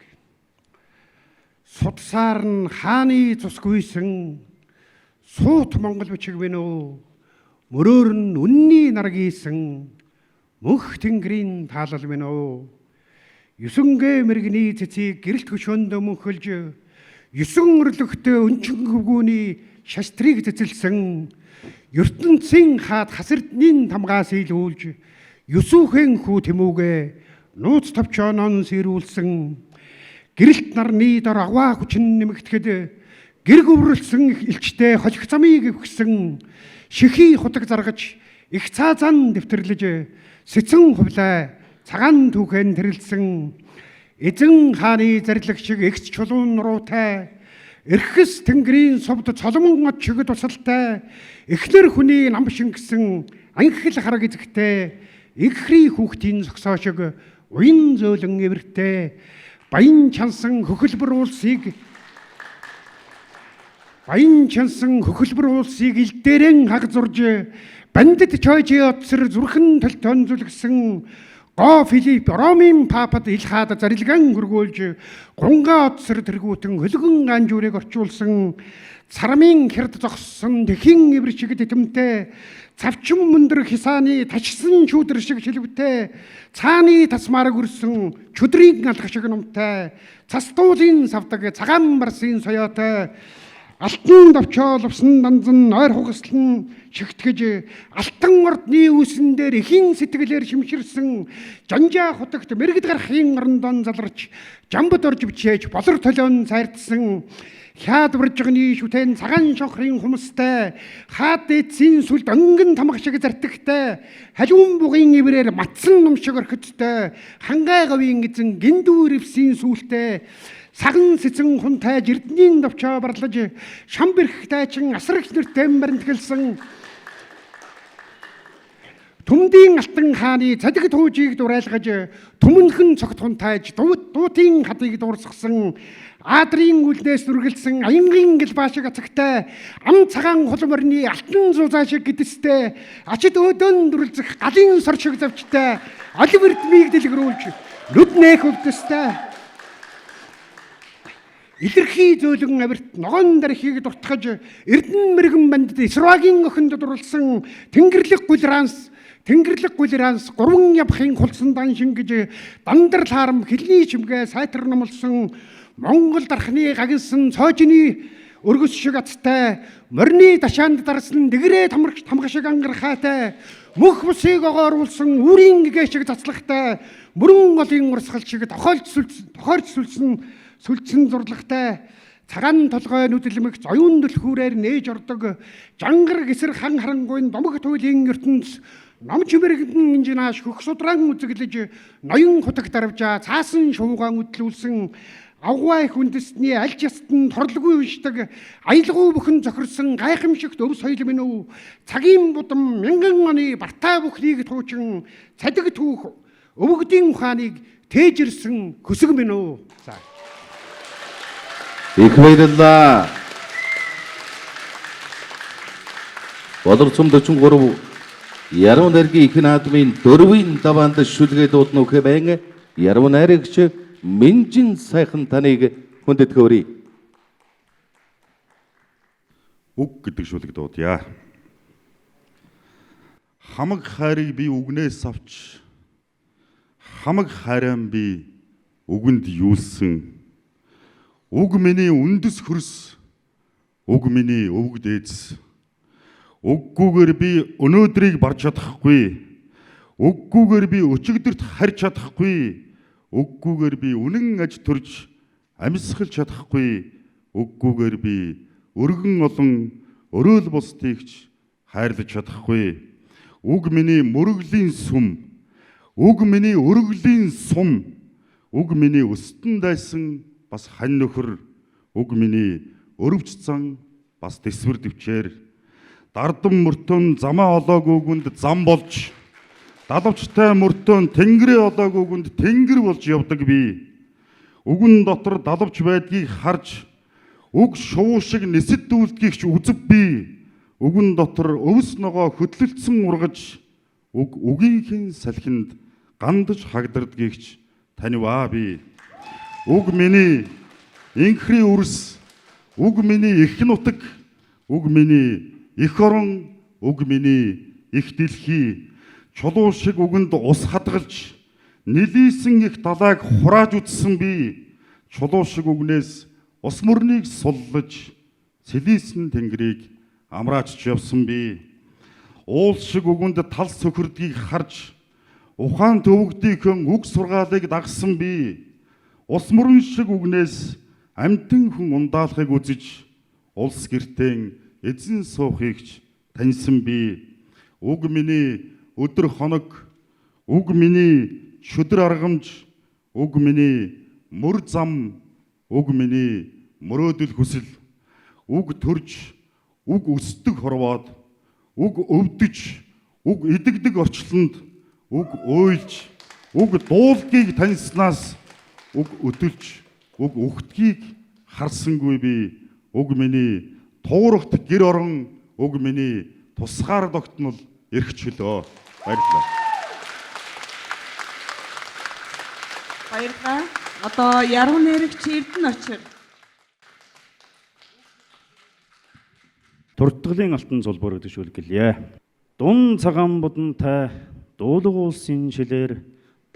Судсаар нь хааны цусгүйсэн суут монгол бичиг вэ нөө. Мөрөөр нь үнний наргийсэн мөнх тэнгэрийн таалал вэ нөө. 9 мэрэгний цэцгийг гэрэлт хөшөөнд мөнхөлж 9 өрлөгтэй өнчин хөвгүүний шастрыг цэцэлсэн ертөнцийн хаад хасарднын тамгаас илүүлж Юсүхэн хүү тэмүүгээ нууц товчоонон сэрүүлсэн гэрэлт нарны дор аваа хүчин нэмэгдэхэд гэр гөврөлсөн элчтэй хожих замыг өвгсөн шихий худаг заргаж их цаазан дэвтэрлэж сэцэн хувлаа цагаан түүхэн тэрэлсэн эзэн хааны зарилэг шиг эгц чулуун нуруутай эрхэс тэнгэрийн совд цоломон од чиг тусалтай эхнэр хүний нам шингэсэн анхил хараг эзэгтэй игхри хүүхдийн зогсоо шиг уян зөөлөн эвэртэй баян чансан хөхөлбөр уулсыг илдээрэн хаг зурж бандит чойжи отсэр зүрхэн толтон зүлгсэн Го Филипп Ромын папад ил хаад зарилган хөргөөлж гунга отсэр тэргүүтэн хөлгөн анжуурыг орчуулсан царамын хэрд зогссон тэхин эвэр шиг тэтэмтэй цавчин мөндөр хисааны тачсан чүүдэр шиг шилвтэй цааны тасмаар гөрсөн чөдрийн алхах шиг номтой цастуулын савдаг цагаан барсын соёотой алтан давчоолвсан данзан ойр хугаслан шигтгэж алтан ордны үүсэн дээр ихийн сэтгэлээр шимширсэн жанжаа хутагт мэрэгд гарахын орондон заларч жамбад орж бичээж болор толион сайрдсан хаад уржганы шүтэн цагаан шонхрын хүмүүстэй хаад эцсийн сүлд өнгөн тамга шиг зартагтай халиун бугын иврээр матсан ном шиг орхидтэй хангай говийн эзэн гиндүү ревсийн сүлтэй саган сэцэн хунтай жирдний давчаа барлаж шамбэрх тайчин асрах нэртэй баримтгэлсэн Түмдийн алтан хааны цадиг туужийг дураалгаж түмэнхэн цогт хунтайж дуутын хатыг дуурсгасан Адрын үлдээс нүргэлсэн аянгийн гэлбаа шиг ацагтай ам цагаан хулморны алтан зузаа шиг гэдэстэй ачид өдөн дүрлзэх галын сор шиг завчтай оливердмийг дэлгэрүүлж нүд нээх өвдөстэй илэрхий зөөлөн авирт ногоон дархийг дуртгаж эрдэн мэрэгэн бандд Исрагийн охинд дурлсан Тэнгэрлэг гулранс 3 явахын хулсан дан шингэж дандар лаарам хэлний чимгээ сайтар номлсон Монгол дархны гагнсан цоожны өргөс шиг аттай морины дашаанд дарсан дэгрээ тамга шиг ангархаатай мөх бусыг огооруулсан үрийн гээ шиг цацлагтай мөрөн голын урсгал шиг тохиолж сүлцэн зурлагтай цагаан толгой нүдлэмэг зоюун дэлхүүрээр нээж ордог жангар гисэр хан харангуйн домог туйлын ертөнц ном чимэрэгдэн инжинааш хөх судран үзэглэж ноён хутаг дарвжаа цаасан шуугаан үдлүүлсэн авгай их үндэсний аль ястан торлгүй уншдаг аялгау бүхэн зохирсон гайхамшигт өв соёл минь үү цагийн будам мянган оны бартай бүхнийг туучин цадиг түүх өвгдийн ухааныг тээжирсэн көсөг минь үү. За. Их баярлалаа. Боловсон 43 Яруу найргийн их наадмын 4-ийн даваанд шүлгээ дуудна үхэ байн яруу найрагч Минжин сайхан таныг хүндэтгэврий. Үг гэдэг шүлэг дуудъя. Хамаг хайрыг би үгнээс авч хамаг хайрaan би үгэнд юулсан. Үг миний үндэс хөрс, үг миний өвөг дээдс. Үггүйгээр би өнөөдрийг барж чадахгүй. Үггүйгээр би өчигдөрт харж чадахгүй. Үггүйгээр би үнэн аж төрж амьсгалж чадахгүй. Үггүйгээр би өргөн олон өрөөл бусдыгч хайрлаж чадахгүй. Үг миний мөрөглийн сүм. Үг миний өргөлийн сум. Үг миний өстөн дайсан бас хань нөхөр. Үг миний өрөвч зан бас дэсвэр дэвчээр. Дардам мөртөн замаа олоогүйгүнд зам болж, далавчтай мөртөн тэнгэрээ олоогүйгүнд тэнгэр болж явдаг би. Үгэн дотор далавч байдгийг харж, үг шувуу шиг нисэд дүүлдгийгч үзв би. Үгэн дотор өвс ногоо хөдлөлдсөн ургаж, үг үгийнхэн салхинд гандаж хагдардгийгч таниваа би. Үг миний инхри үрс, үг миний их нутаг, үг миний их орон, үг миний их дэлхий, чулуу шиг үгэнд ус хадгалж, нилийсэн их далайг хурааж үтсэн би. Чулуу шиг үгнээс ус мөрнийг суллаж, цэлийсэн тэнгэрийг амраачж явсан би. Уул шиг үгэнд тал сөхөрдгийг харж, ухаан төвөгдийнхэн үг сургаалыг дагсан би. Ус мөрөн шиг үгнээс амьтан хүн ундаалахыг үзэж, улс гэртэн эзэн суухыгч таньсан би. Үг миний өдөр хоног, үг миний шүдэр аргамж, үг миний мөр зам, үг миний мөрөөдөл хүсэл. Үг төрж, үг өсдөг хорвоод, үг өвдөж, үг идэгдэг орчлонд, үг уйлж, үг дуулгийг таньснаас, үг өдөлж, үг үхтгийг харсангүй би. Үг миний туурахт гэр орон, үг миний тусгаар тогтнол эрх чөлөө. Баярлалаа. Баярлалаа. Одоо яруу найрагч Эрдэнэ очир. Туртгалын алтан зулбар гэдэг шүлэг гэлье. Дун цагаан будантай дуулга улсын шилээр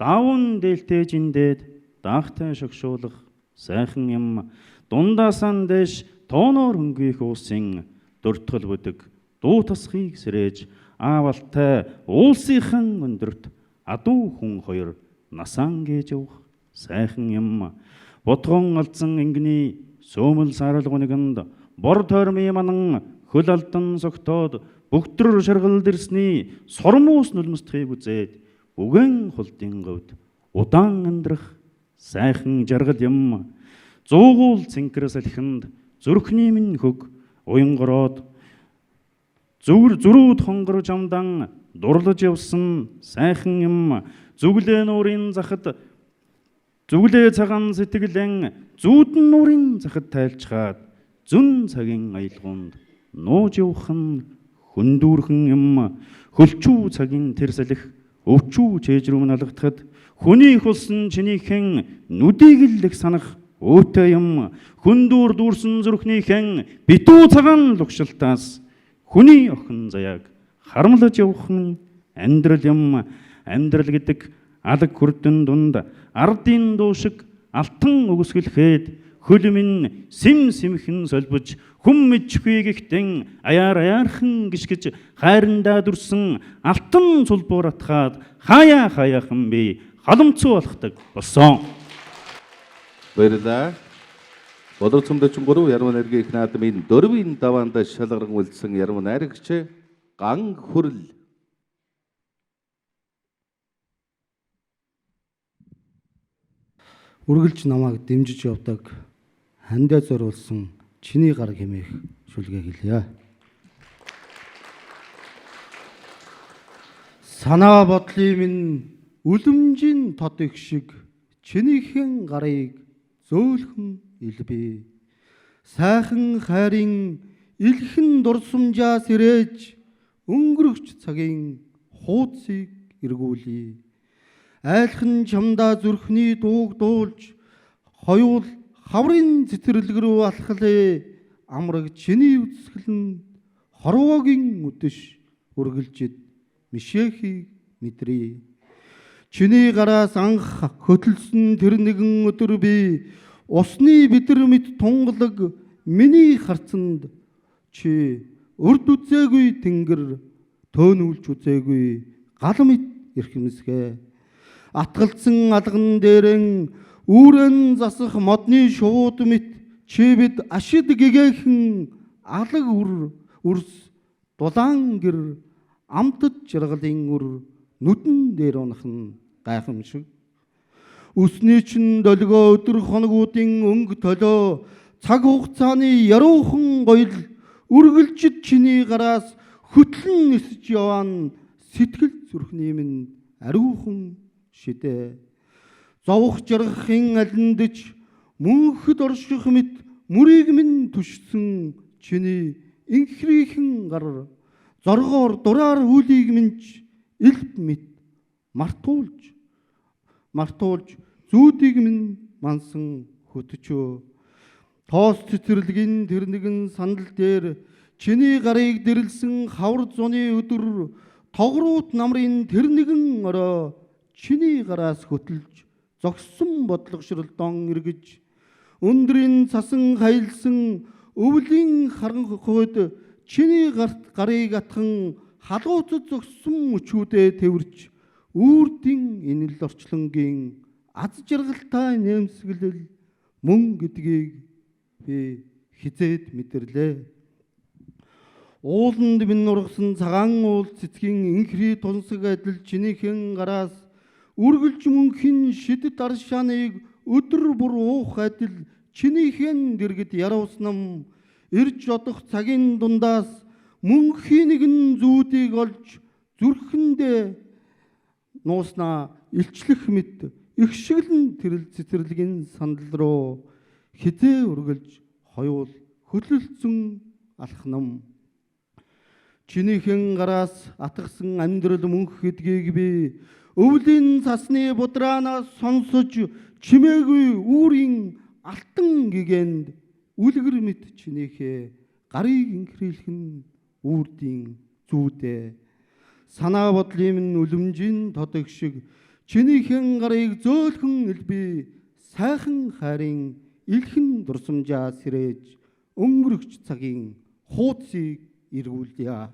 даван дээлтэй жиндээд даахтай шогшуулах сайхан юм. Дундаасан дэш тооноор хөнгөх уусын дуртгал бүдэг дуу тасхийг сэрээж аавалтай уулсынхан өндөрт адуу хүн хоёр насаан гэж явах сайхан юм. Ботгон алдсан ингэний сөөмөл сааралгуниганд бор тойрмын манан хөл алдан согтоод бүгдрөр шаргалд ирсний сормуус нулимсдахыг үзээд үгэн хулдын говьд удаан амьдрах сайхан жаргал юм. Зуугуул цэнкэр салхинд зүрхний минь хөг уянгороод зүрүүд хонгорж амдан дурлаж явсан сайхан юм. Зүглээ нуурын захад зүглээ цагаан сэтгэлэн зүүдэн нуурын захад тайлчгаад зүн цагийн аялгуунд нууж явах нь хөндүүрхэн юм. Хөлчүү цагийн тэр салхи өвчүү чэйж рүү налгатахад хүний их болсон чинийхэн нүдийг л их санах өөтэй юм. Хөндүүр дүүрсэн зүрхнийхэн битүү цагаан лугшилтаас хүний охин заяаг харамлаж явах нь амьдрал юм. Амьдрал гэдэг алаг хүрдэн дунд ардын дуу шиг алтан өгсгөлхээд хөл минь сим симхэн солбож хүм мэдхгүй гихтэн аяархан гიშгэж хайрандаа дүрсэн алтан цулбуур атгаад хаяахан би халамцуу болохдаг болсон. Баярлалаа. Боловсон 43 яруу найргийн их наадмын 4-ийн даваанд шалгаран үлдсэн яруу найрагч Ган Хүрэл. үргэлж намайг дэмжиж явдаг хандаа зориулсан чиний гар хэмээх шүлгээ хэлье. Санаа бодлын минь үлэмжийн тод их шиг чинийхэн гарыг зөөлхөн илбээ. Сайхан хайрын илхэн дурсамжаа сэрээж өнгөрөгч цагийн хуудсыг эргүүлье. Айлхан чамдаа зүрхний дууг дуулж хоёул хаврын цэцэрлэг рүү алхлаа. Амраг чиний үсгэлэн хорвоогийн үдэш үргэлжид мишэхийг мэдрээ. Чиний гараас анх хөтөлсөн тэр нэгэн өдөр би усны бидэр мэт тунгалаг миний харцанд чи урд үзээгүй тэнгэр төөнүүлж үзээгүй гал мэт эрхэмсгээ. Атгалцсан алган дээрэн үүрэн засах модны шууд мэт чи бид ашид гэгээхэн алаг үрс дулаан гэр амтд жаргалын үр нүдэн дээр унахын гайхамшиг. Үсний чин долгоо өдөр хоногуудын өнгө толоо цаг хугацааны яруухан гоёл үргэлжид чиний гараас хөтлөн нисэж яваан сэтгэл зүрхний минь ариухан шидэ. Зовх жаргахын алиндж мөнхөд орших мэт мөрийг минь түшсэн чиний инхрийхэн гар зоргоор дураар үлийг минь элб мэт мартуулж зүүдийг минь мансан хөтчөө. Тоос цэцэрлэгийн тэр нэгэн сандал дээр чиний гарыг дэрлсэн хавар зуны өдөр тогрууд намрын тэр нэгэн орой чиний гараас хөтөлж зогссон бодлогошролдон эргэж өндрийн цасан хаялсан өвлийн харанхуйд чиний гарыг атхан халууцад зогссон өчүүдээ тэвэрч үрдийн энэл орчлонгийн аз жаргалтай нэмсгэлэл мөн гэдгийг би хизээд мэдэрлээ. Ууланд минь нургасан цагаан уул цэцгийн инхри тунсаг адил чинийхэн гараас үргэлж мөнхийн шидэт аршааныг өдөр бүр уух адил чинийхэн дэргэд яравснам ирж одох цагийн дундаас мөнхийн нэгэн зүүдийг олж зүрхэндээ нууснаа илчлэх мэт их шиглэн тэрэл цэцэрлэгийн сандал руу хизээ үргэлж хоёул хөдлөлцөн алхнам. Чинийхэн гараас атгсан амьдрал мөнх гэдгийг би өвлийн цасны будраанаас сонсож чимээгүй үүрийн алтан гэгэнд үлгэр мэт чинийхээ гарыг инхрийлхэн үрдийн зүүдээ. Санаа бодлын минь үлэмжийн тодог шиг чинийхэн гарыг зөөлхөн элбий сайхан хайрын илхэн дурсамжаа сэрээж өнгөрөгч цагийн хуудсыг эргүүлье.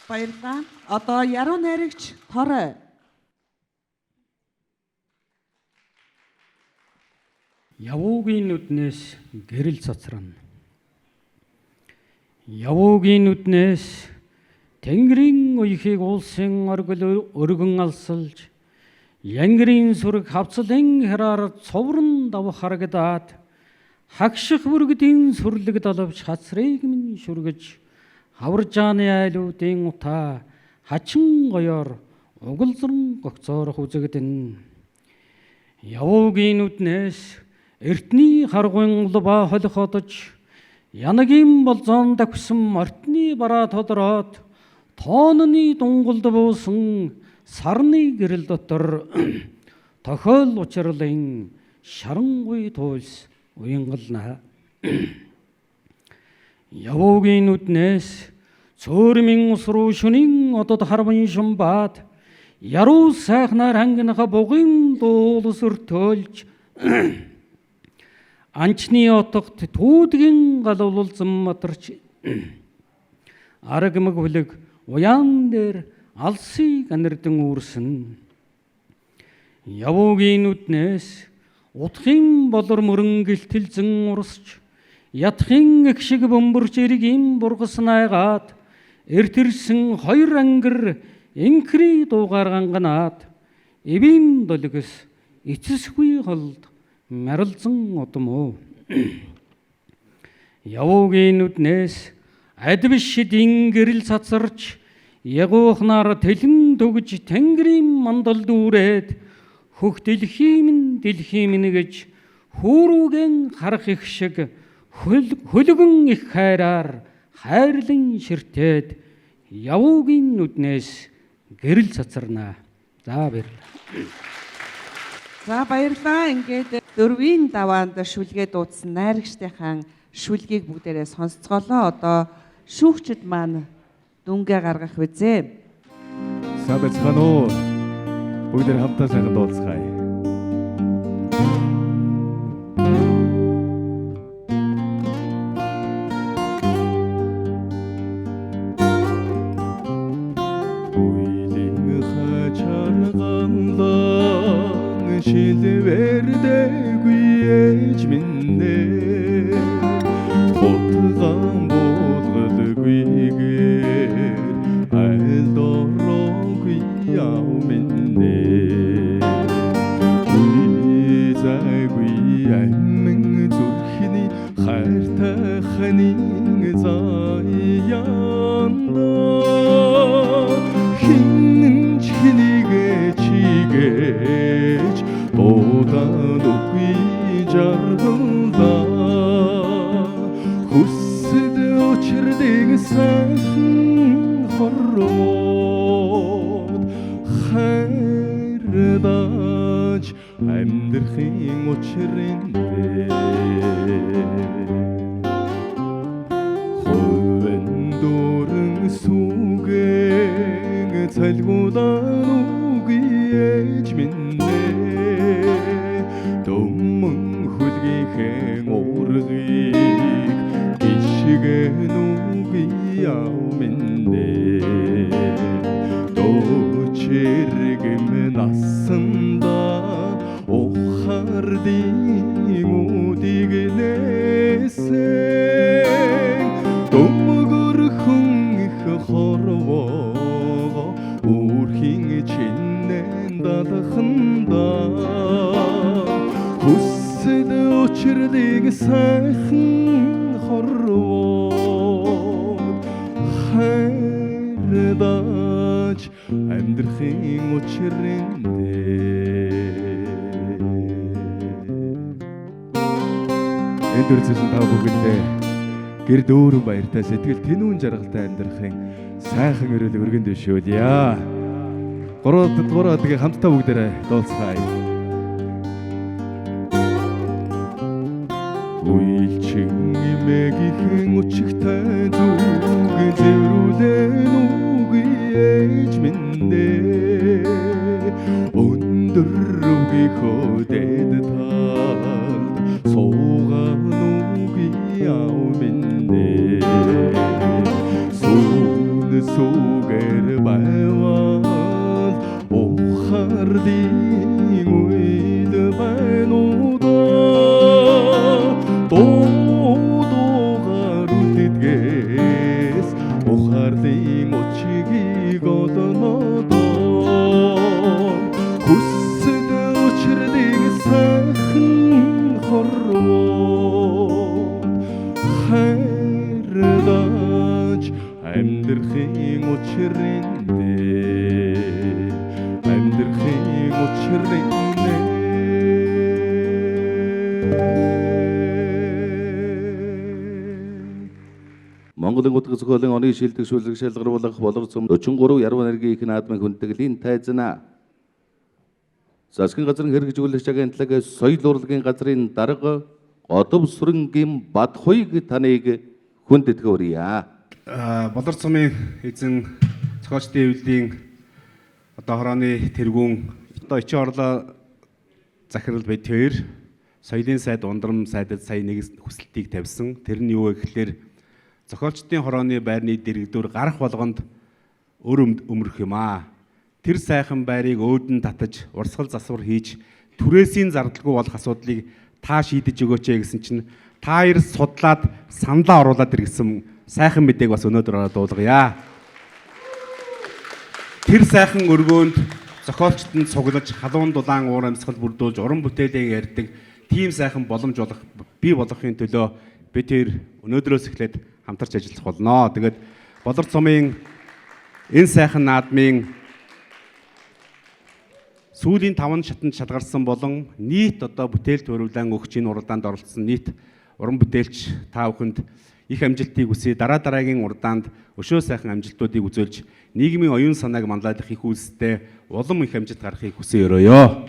Баярлалаа. Одоо яруу найрагч Торой. Явуугийн нүднээс гэрэл цацрана. Явуугийн нүднээс Тэнгэрийн уяхыг уулсын оргил өргөн алсалж янгэрийн сүрэг хавцлын хэраар цоврон давах харагдаад хагших бүргэдийн сүрлэг доловч хацрыг минь шүргэж хаваржааны айлуудын утаа хачин гоёор угалзран гогцоорох үзэгдэн. Явуугийн нүднээс эртний харгуйн луба холих одож янагийн болзон давхсан мортны бараа тодроод тооны дунгалд буусан сарны гэрэл дотор тохиол учрлын шарангуй туульс уянгална. Явуугийн нүднээс цөөрмийн ус руу шөнийн одод харван шумбаад яруу сайхнаар хангинаха бугын дуулс өртөөлж анчны отогт түүдгийн галуулсан матарч арагмаг хүлэг уян дээр алсыг анирдан үүрсэн. Явуугийн нүднээс утгын болор мөрөн гэлтэлзэн урсч ятхын их шиг бөмбөрч эргийн бургаснайгаад эртэрсэн хоёр ангир инкри дуугаар ганганаад эвийн долгис эцэсгүй холд мяралзан удам уу. Явуугийн нүднээс адвшидин гэрэл цацарч ягуухнаар тэлэн дүгж тэнгэрийн мандал дүүрээд хөх дэлхийм гэж хүүрүүгэн харах их шиг хөлгөн их хайраар хайрлан ширтээд явуугийн нүднээс гэрэл цацарнаа. За баярлалаа. За баярлалаа. Ингээд дөрвийн даваанд шүлгээ дуудсан найрагчдынхаа шүлгийг бүгдээрээ сонсцгоолоо. Одоо шүүгчд маань дүнгээ гаргах үзье. Сайн байцгаана уу? Бүгдээр хамтаа сайхан дуулцгаая. Уйлын хачарганлан шилвэрдэггүй ээж минь Хотган болгодгүйгээр айлдороогүй яв минь Уйзайгүй амин зүрхний хайртай ханин заяанда хин чинигэ чигэж бодан үгүй жарганда хүсэд очирдэг сайхан хорвоод хайрдаж амьдрахын учирнээ хувен дөрөн сүгэн цалгуудан үгүй ээж минь Думан хөлгийнхэн уургыг гიშгэн үгүй яв минь Дочэргэм насанда ухардын үдиг нээсэн Думгөрхөн их хорвоо үрхийн чинэн далаханда хүсэд очирдэг сайхан хорвоод хайрдаж амьдрахын учирнээ Энд үрцсэн та бүхэндээ гэр дөөрөн баяртай сэтгэл тэнүүн жаргалтай амьдрахын сайхан өрөөл өргөнд бишүүлье. Гурван адгийн хамтдаа бүгдээрээ дуулцгаая. Уйлчин имэгийнхэн өчигтэй зүг зэврүүлэн үгүй ээж минь өндөр үгийнхөө дэд талд суугаан үгүй яв минь сүүгэр байвал ухардын үед байнуудаа дуугаар үлдгээс ухардын очигийг олнодоо хүсэд очирдэг сайхан хорвоод хайрдаж амьдрахын учирнээ амьдрахын учирнээ Монголын утга зохиолын оны шилдэг шүлэг шалгаруулах болор цөм 43 яруу найргийн их наадмын хүндэтгэлийн тайзнаа. Засгийн газрын хэрэгжүүлэгч агентлаг соёл урлагийн газрын дарга Одов сүрэнгийн Бадхуйг таныг хүндэтгэвэрье. Болор цомын эзэн зохиолчдын эвлэлийн одоо хорооны тэргүүн одоо Эчин орлоо захирал бид хоёр соёлын сайд ундрам сайдад сая нэг хүсэлтийг тавьсан. Тэр нь юу вэ гэхээр зохиолчдын хорооны байрны дэргэдүүр гарах болгонд өмөрөх юм аа. Тэр сайхан байрыг өөдөн татаж урсгал засвар хийж түрээсийн зардалгүй болох асуудлыг та шийдэж өгөөч гэсэн чинь та хоёр судлаад саналаа оруулаад иргэсэн сайхан мэдээг бас өнөөдөр дуулгая. Тэр сайхан өргөөнд зохиолчтод цуглаж, халуун дулаан уур амьсгал бүрдүүлж, уран бүтээлээ ярьдаг тийм сайхан боломж бий болгохын төлөө бид тэр өнөөдрөөс эхлээд хамтарч ажиллах болно. Тэгээд Болор цомын энэ сайхан наадмын сүүлийн 5 шатанд шалгарсан болон нийт одоо бүтээл төрөвлөн өгч энэ уралдаанд оролцсон нийт уран бүтээлч та бүхэнд их амжилтыг хүсье. Дараагийн уралдаанд өшөө сайхан амжилтуудыг үзүүлж нийгмийн оюун санааг манлайлах их үйлстэй улам их амжилт гаргахыг хүсье өрөөё.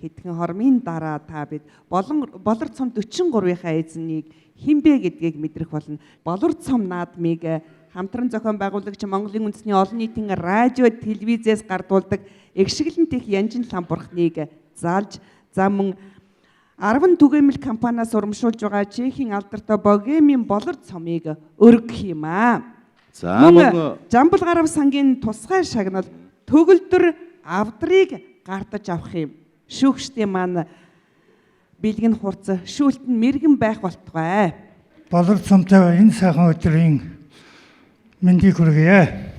Хэдхэн хормын дараа та бид Болор цом 43-ийнхаа эзнийг хинбэ гэдгийг мэдрэх болно. Болор цом наадмыг хамтран зохион байгуулагч Монголын үндэсний олон нийтийн радио, телевизээс гардуулдаг Эгшиглэн тех Янжин Ламбурхныг заалж мөн 10 түгээмэл компаниас урамшуулж байгаа Чехийн алдартай Богемийн Болор цомыг өргөх юм аа. За мөн Жамбал гарав сангийн тусгай шагнал төгөлдөр авдрыг гардаж авах юм. Шүүгчдийн маань бэлгэн хурц шүүлтэн мэрэгэн байх болтугай. Болор цомтой энэ сайхан өдрийн мэндийг хүргье.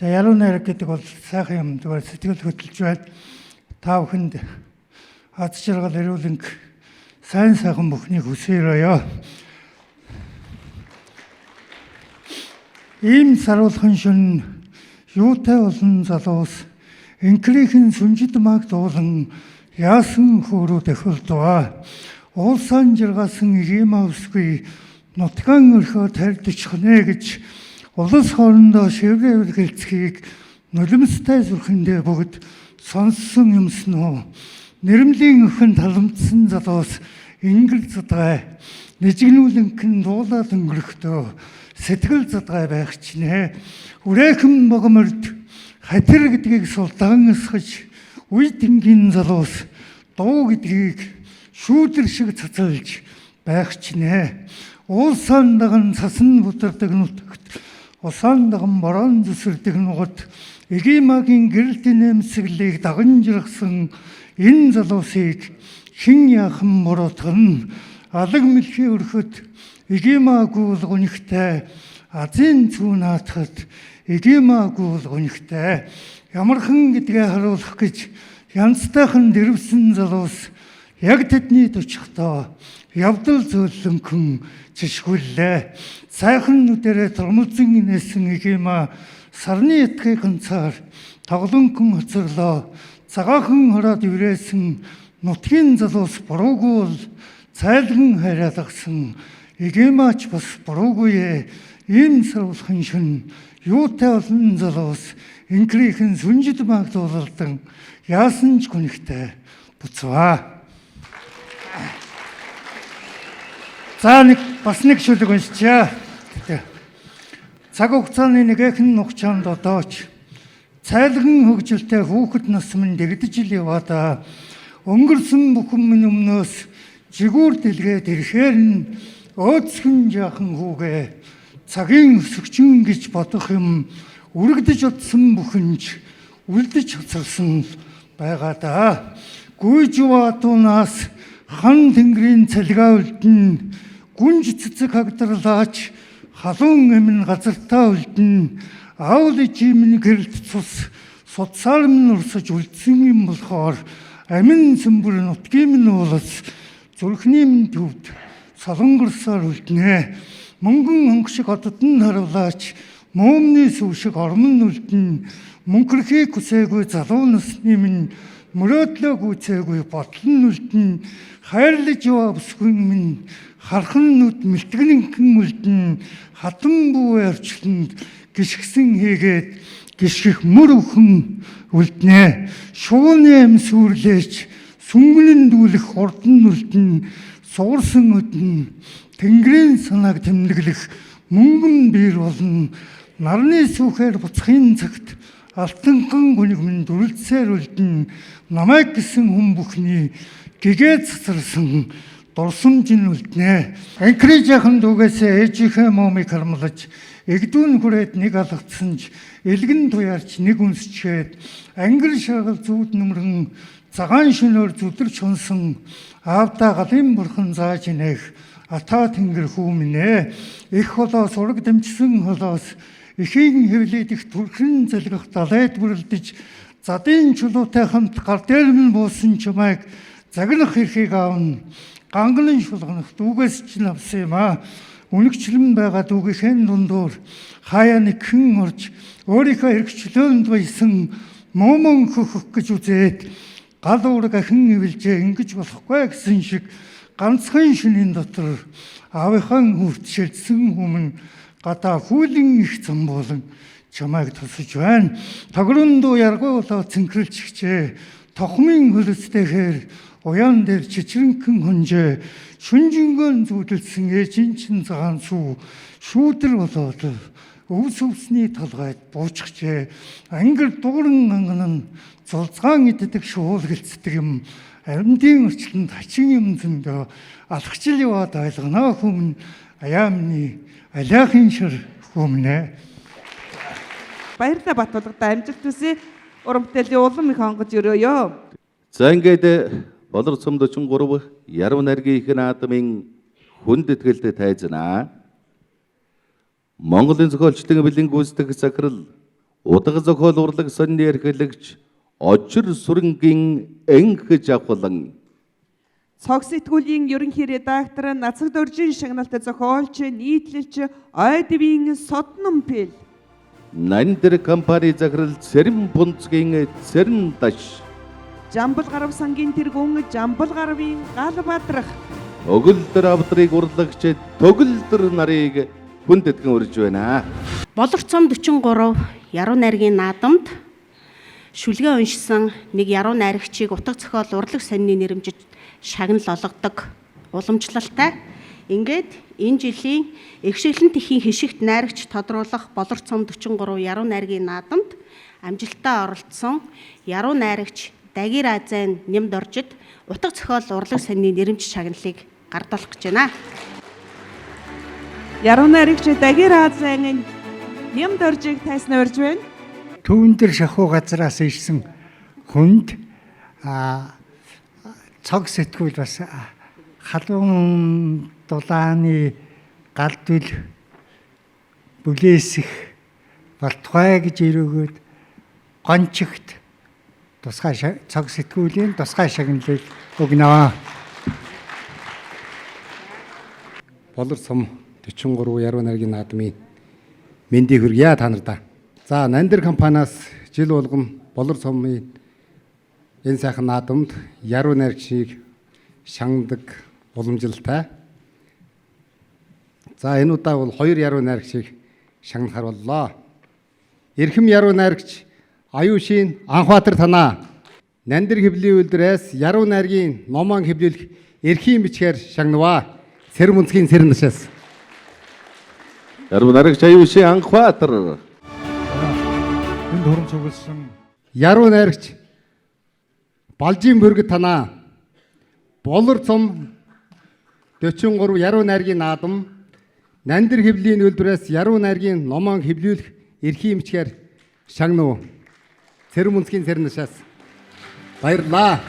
Яруу найраг гэдэг бол сайхан юм. Зүгээр сэтгэл хөдлөж байд та бүхэнд аз жаргал эрүүлэнг сайн сайхан бүхнийг хүсээрөөё. Ийм саруулхан шөнө юутай болон залуус инкрийн сүнжид маг дуулан яасан хөөрөө төхөлдөө. Уулсан жиргасан ийм авсгүй нутгаан өрхөө тарьдчихнэ гэж улс хоорондоо шиврээр гэлцгийг нулимстай зүрхэндээ бүгд сонссон юмсноо. Нэрмлийн өхөн таламжсан залуус ингэл задгай нэжигнүүлэнхэн дуулаад өнгөрөхдөө сэтгэл задгай байх чинэ. Үрээхэн богоморд хатир гэдгийг султан эсгэж үе дингийн залуус дуу гэдгийг шүүдэр шиг цацалж байх чинэ. Уулсан даган цасан бутардаг нутагт усан даган борон зүсэрдэг нугад Эгимагийн гэрэлтийн нэмсэглийг даган жиргсэн энэ залуусыг хин яхан буруутган алаг мэлхий өрхөд Эгимагуул гунигтай азийн зүүн наатахад Эгимагуул гунигтай ямархан гэдгээ харуулах гэж янзтайхан дэрвсэн залуус яг тэдний төчхтөө явдал зөөлөнгөн жишгүүллээ. Сайхан нүдэрээ тормолзон инээсэн Эгима сарны ятгыг ганцаар тоглонкон хоцорлоо. Цагаахан хороод иврээсэн нутгийн залуус буруугүй бол цайлган хайраалагсан Эгимач бас буруугүй. Ийм сарвалхан шин юутай олон залуус инкрийн сүнжид магдуулалдан яасан ч гүнхтэй буцваа. За бас нэг шүлэг уншичаа. Цаг хугацааны нэгэн нухчаанд одооч цайлган хөгжилтэй хүүхэд нас минь дэгдэж ил яваада өнгөрсөн бүхэн минь өмнөөс жигүүр дэлгээд ирэхээр нь өөцгөн жаахан хүүгээ цагийн өсөгчин гэж бодох юм үргэлдэж утсан бүхэнж үлдэж хоцорсон байгаа да. Гүйжватунаас хан тэнгэрийн цалгаа үлдэн гүнж цэцэг хагдарлаач халуун эмн газартаа үлдэн аавл чимэн гэрэлт цус соцсаар минь урсаж үлдсэн юм болохоор амин сүмбэр нутгийн минь уулас зүрхний минь төвд солонгорсоор үлднэ. Мөнгөн хонх шиг хотод нь харуулаач мөмний сүв шиг ормон үлдэн мөнхөрхийг хүсээгүй залуу насны минь мөрөөдлөө гүйцээгүй бодлон үлдэн хайрлаж яваавсгүй минь хархан нүд мэлтгэнхэн үлдэн хатан бүү арчланд гიშгсэн хийгээд гიშгэх мөр өхөн үлднэ. Шууны ам сүрлээч сүнгэнэн дүүлэх урдан үлдэн суурсан өдөн тэнгэрийн санааг тэмдэглэх мөнгөн биер болно. Нарны сүхээр буцхын цагт алтанган гүниг минь дүрлцээр үлдэн намайг гэсэн хүн бүхний гэгээд цацарсан дурсамжин үлднэ. Анкрижахан дүүгээсээ ээжийнхээ момыг хармалж эгдүүн хүрээд нэг алгацсан ч элгэн туяарч нэг үнсчээд ангир шаргал зүүд нүмрэн цагаан шөнөөр зүдэрч хонсон аавда галын бурхан зааж инех Ата тэнгэр хүү минь ээ. Их холоос ураг дэмжсэн холоос эхийн хэвлээд их түрхэн залгах далайд бүрэлдэж задын чулуутай хамт гар дээр минь буусан чамайг загнах эрхийг аавна. Гангалан шулганах дүүгээс ч авсан юм аа. Үнэгчлэн байгаа дүүгийнхээ дундуур хаяа нэгхэн орж өөрийнхөө хэрэгчлөөнд баясан момон хөхөх гэж үзээд гал уураг ахин эвэлжээ ингэж болохгүй гэсэн шиг ганцхан шинийн дотор аавынхаа хүрт шилжсэн хүмүн гадаа хүүлэн их зам болон чамайг тусаж байна. Тогрондоо яргүй болоо цэнхрэлж хичээ. Тохмын хөлөстэйхээр уян дээр чичрэнхэн хонжээ. Шүнжингөн зүудэлсэн ээжин чин цагаан сүү шүүдэр болоод өвс өвсний толгойд буучгчээ. Ангир дууран анган зулцгаан иддэг шуул гэлцдэг юм. Амьдын өрчлөнд хачин юм зөндөө алхачил яваад ойлгоно хүмүн аяамны аляахын шир хүмнэ. Баярлалаа Батболготой амжилт хүсье. Уран бүтээлийн улам их хонгож өрөөё. За ингээд Болор цом 43 яруу найргийн их наадмын хүнд итгэлтэй тайзнаа. Монголын зохиолчдын бэлэн гүйцэтгэх захирал удаг зохиол урлаг сонины эрхлэгч Очир сүрэнгийн энх жавхлан Цог сэтгүүлийн ерөнхий редактор Нацаг дөржин шагналтай зохиолч нийтлэлч Ойдвийн Содномпил Нандер компани захирал Цэрэн Пунцгийн Цэрэн Даш Жамбал гарав сангийн тэргүүн Жамбал гарвын гал бадрах Өгөлдөр авдрыг урлагч Төгөлдөр нарыг хүнд итгэн урьж байна. Болор цом 43 яруу найргийн наадамд шүлгээ уншсан нэг яруу найрагчийг утга зохиол урлаг сонины нэрэмжид шагнал олгодог уламжлалтай. Ингээд энэ жилийн Эгшиглэн тэхийн хишигт найрагч тодруулах Болор цом 43 яруу найргийн наадамд амжилттай оролцсон яруу найрагч Дагир Азайн нэмд оржид утга зохиол урлаг сонины нэрэмж шагналыг гардуулах гэж байна. Яруу найрагч Дагир Азайн нэмд оржиг тайсна урьж байна. Түүн дээр шахуу газраас ирсэн хүнд цог сэтгүүл бас халуун дулааны галдвил бүлээсэх балтгай гэж ирүүгээд гончигт тусгай цог сэтгүүлийн тусгай шагналыг өгнө. Болор цом 43 яруу найргийн наадмын мэндийг хүргье та нартай. За Нандер компаниас жил болгон Болор цомын энэ сайхан наадамд яруу найрагчийг шагнадаг уламжлалтай. За энэ удаа бол 2 яруу найрагчийг шагнахар боллоо. Эрхэм яруу найрагч Аюушийн Анхбаатар танаа Нандер хэвлэлийн үйлдвэрээс яруу найргийн номон хэвлүүлэх эрхийн бичгээр шагнаваа. Цэрэн Пунцгийн Цэрэн Дашаас. Яруу найрагч Аюушийн Анхбаатар энд хорон цугласан яруу найрагч Балжийн Бөргөд танаа Болор цом 43 яруу найргийн наадам Нандер хэвлэлийн үйлдвэрээс яруу найргийн номон хэвлүүлэх эрхийн бичгээр шагнав. Цэрэн Пунцгийн Цэрэн Дашаас. Баярлалаа.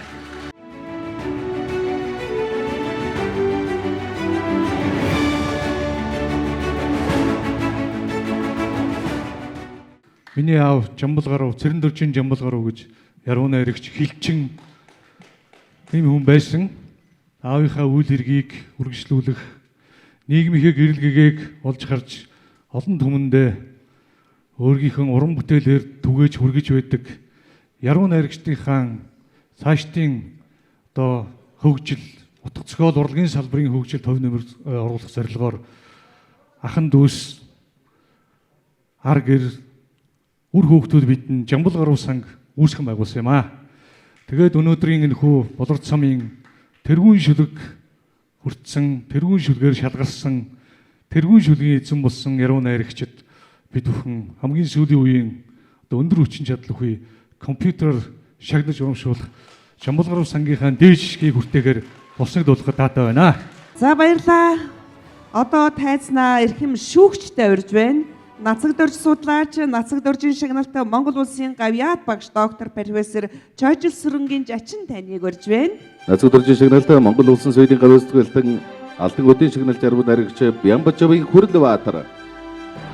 миний аав Жамбал гарав, Цэрэн дөржин Жамбал гарав гэж яруу найрагч хилчин тийм хүн байсан. Аавынхаа үйл хэргийг үргэлжлүүлэх, нийгмийнхээ гэрэл гэгээг олж харж олон түмэндээ өөрийнхөө уран бүтээлээр түгээж хүргэж байдаг яруу найрагчдынхаа цаашдын одоо хөгжил, утга зохиол урлагийн салбарын хөгжил төв нэмэр оруулах зорилгоор ахан дүүс ар гэр үр хүүхдүүд бидэнд Жамбал гаруй санг үүсгэн байгуулсан юм аа. Тэгээд өнөөдрийн энэхүү Болор цомын тэргүүн шүлэг хүртсэн, тэргүүн шүлгээр шалгарсан, тэргүүн шүлгийн эзэн болсон яруу найрагчид бид бүхэн хамгийн сүүлийн үеийн одоо өндөр хүчин чадал үе компьютер шагнаж урамшуулах Жамбал гаруй сангийнхаа дээд шишгийг хүртээгээр босногдуулахад таатай байна. За баярлалаа. Одоо тайзнаа эрхэм шүүгчтэй урьж байна. Нацаг дөрж судлаач, Нацаг дөржин шагналтай Монгол улсын гавьяат багш доктор профессор Чойжил Сүрэнгийн Жачин таныг урьж байна. Нацаг дөржин шагналтай Монгол улсын соёлын гавьяат Алтан өдийн шагналт яруу найрагч Бямбажовын Хүрлбаатар.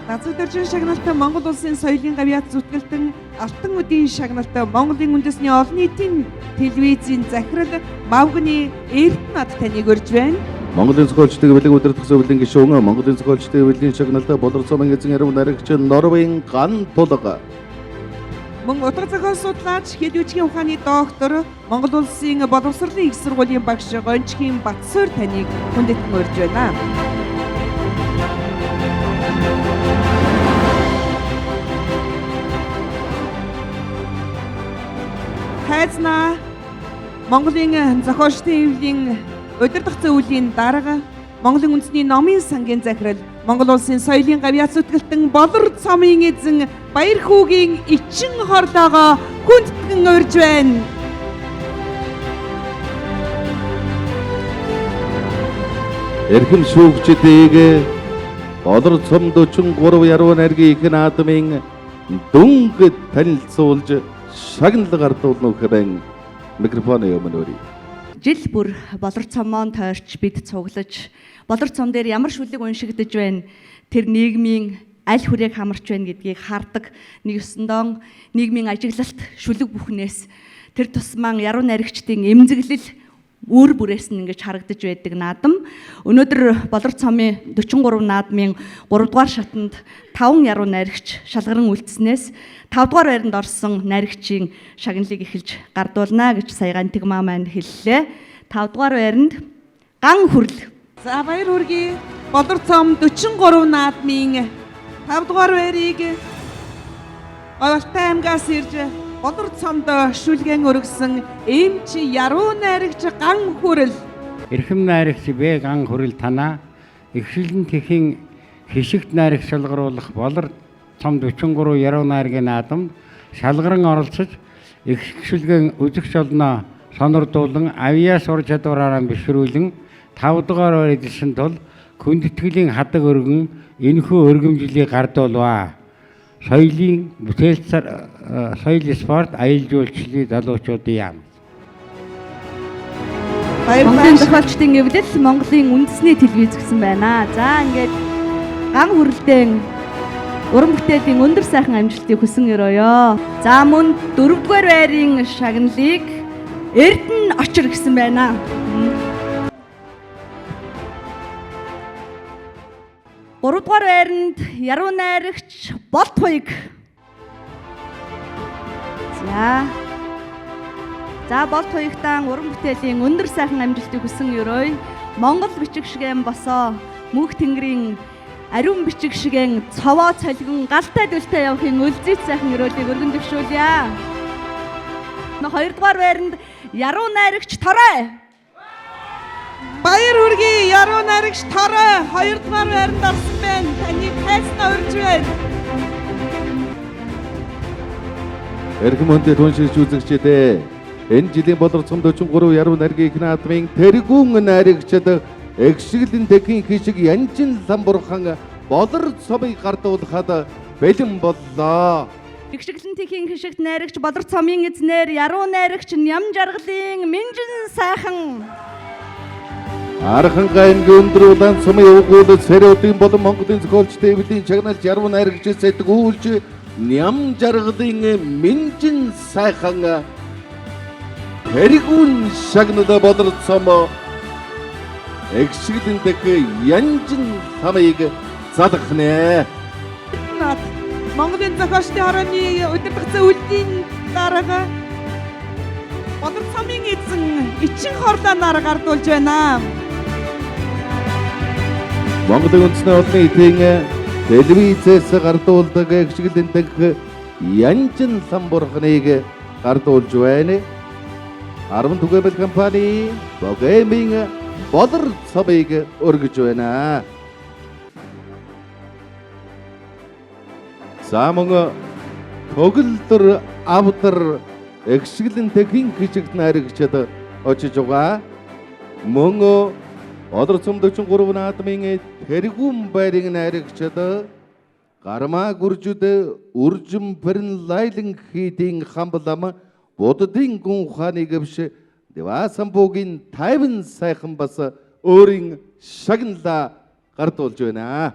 Газар дөржин шагналтай Монгол улсын соёлын гавьяат зүтгэлтэн алтан өдийн шагналтай Монголын үндэсний олон нийтийн телевизийн захирал Мавгны Эрдэнэт таныг өрж байна. Монголын зохиолчдын бэлэг удирдах зөвлөлийн гишүүн Монголын зохиолчдын бэлгийн шагналтай боловсролын эзэн яруу найрагч Норвегийн Ган Тулга. Мөн утга зохиол судлаач хэлүүчгийн ухааны доктор Монгол улсын боловсролын их сургуулийн багш Гончгийн Батсуур таныг хүндэтгэн урьж байна. Хайзнаа Монголын зохиолчдын эвлийн удирдах зөвлөлийн дарга Монголын үндэсний номын сангийн захирал Монгол улсын соёлын гавьяат зүтгэлтэн Болор цомын эзэн Баяр хүүгийн Ичин хордоогоо хүндэтгэн урьж байна. Эрхэм шүүгчдийг Болор цом 43 яруу найргийн их наадмын дүнг танилцуулж шагнал гардуулна хэрэг микрофоны өмнө өрье. Жил бүр Болор цомоон тойрч бид цуглаж Болор цом дээр ямар шүлэг уншигдэж байна, тэр нийгмийн аль хүрээг хамарч байна гэдгийг хардаг нэг ёсондоо нийгмийн ажиглалт шүлэг бүхнээс тэр тусман яруу найрагчдын эмзэглэл үр бүрээс нь ингэж харагдаж байдаг наадам. Өнөөдөр Болор цомын 43 наадмын 3 дугаар шатанд 5 яруу найрагч шалгаран үлдснээс 5 дугаар байранд орсон найрагчийн шагналыг эхэлж гардуулна гэж сая Гантиг маа маань хэллээ. 5 дугаар байранд Ган Хүрл. За баяр хүргэе. Болор цом 43 наадмын 5 дугаар байрыг Голтой аймгаас ирж Болор цомд шүлгэн өргөсөн эмч яруу найрагч Ган Хүрл. Эрхэм найрагч Бэ Ган Хүрл танаа Игшилэн тэхийн хишигт найрагч шалгаруулах Болор цом 43 яруу найргийн наадам шалгаран оролцож их шүлгэн үзэгч олноо сонирдуулан авьяас ур чадвараараа бишрүүлэн 5 дугаар байрлсан тул хүндэтгэлийн хадаг өргөн энэхүү өргөмжлийг гардуулваа. Соёлын бүтээлцээр соёл спорт аялал жуулчлалын залуучуудын яам. Монголын зохиолчдын эвлэл Монголын үндэсний телевиз гэсэн байна. За ингээд Ган Хүрлдэн уран бүтээлийн өндөр сайхан амжилтыг хүсэн өрөөё. За мөн 4 дугаар байрын шагналыг Эрдэнэ очир гэсэн байна. Гуравдугаар байранд яруу найрагч Болт Хуйг. За Болт Хуйгтан уран бүтээлийн өндөр сайхан амжилтыг хүсэн өрөөй Монгол бичиг шигээн босоо мөнх тэнгэрийн ариун бичиг шигээн цовоо цолгон галтай дүлтэй явахын өлзийт сайхан өрөөлийг өргөн дэвшүүлье. 2 дугаар байранд яруу найрагч Торой. Баяр хүргэе яруу найрагч Торой 2 дугаар байранд орсон байна. Таны хайснаа урьж байна. Эрхэм хүндэт уншигч үзэгчдээ энэ жилийн Болор цом 43 яруу найргийн их наадмын тэргүүн найрагчид Эгшиглэн тэхийн хишиг Янжин Ламбурхан Болор цомыг гардуулахад бэлэн боллоо. Эгшиглэн тэхийн хишигт найрагч Болор цомын эзнэр яруу найрагч Ням жаргалын Минжин сайхан Архангай аймгийн өндөр улаан цомын өгүүлэл Сэрэтийн болон Монголын зохиолчдын эвлийн чагналт яруу найрагч сэтгүүлч Ням жаргалын Минжин сайхан тэргүүн шагнал Болор цом Эгшиглэн тэхийн Янжин Ламыг залгахнэ. Монголын зохиолчдын хорооны удирдах зөвлөлийн дарга Болор цомын эзэн Ичин хордооноор гардуулж байна. Монголын үндэсний олон нийтийн телевизээс гардуулдаг Эгшиглэн тэхийн Янжин Ламбурханыг гардуулж байна. 10 түгээмэл компани Богемийн Болор цомыг өргөж байна. За мөн төгөлдөр авдар Эгшиглэн тэхийн хишигт найрагчид очиж байгаа. Мөн Болор цом 43 наадмын тэргүүн байрын найрагчид гармаа гүржүд үржим пэрн лайлан хийдийн хамблам буддын гүн ухааны гөвш Девасан буугийн 50 сайхан бас өөрийн шагналаа гардуулж байна.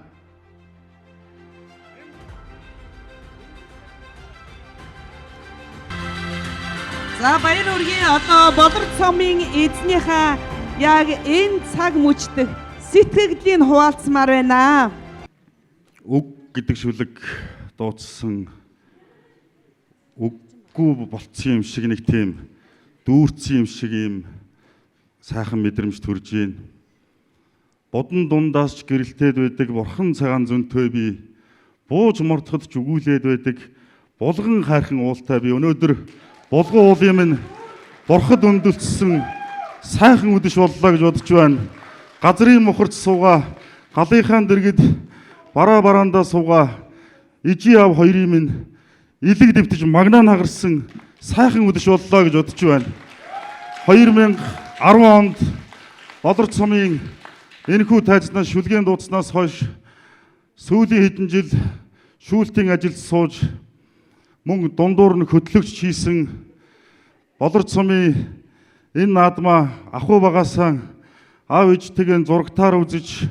За баяр хүргэе. Одоо Болор цомын эзнийхээ яг энэ цаг мөчтөг сэтгэгдлийн хуваалцмаар байна. Үг гэдэг шүлэг дууцсан үггүй болцсон юм шиг нэг тийм дүүрсэн юм шиг юм сайхан мэдрэмж төрж байна. Бодон дундаас ч гэрэлтээд байдаг бурхан цагаан зөнтөө би бууж мордоход ч өгүүлээд байдаг булган хайрхан уултай би өнөөдөр булган уулын минь бурхад өндөлтсөн сайхан үдэш боллоо гэж бодож байна. Газрын мухарч суугаа галынхаа дэргэд бараа бараандаа суугаа ижи ав хоёрын минь илэг дэвтэж магнаа хагарсан сайхан үдэш боллоо гэж бодож байна. 2010 онд Болор цомын энэхүү тайзнаас шүлгийн дуудснаас хойш сүүлийн хэдэн жил шүүлтийн ажилд сууж мөн дундуур нь хөтлөгч хийсэн Болор цомын энэ наадмаа ахуй багасаа аав ээжтэйгээ зурагтаар үзэж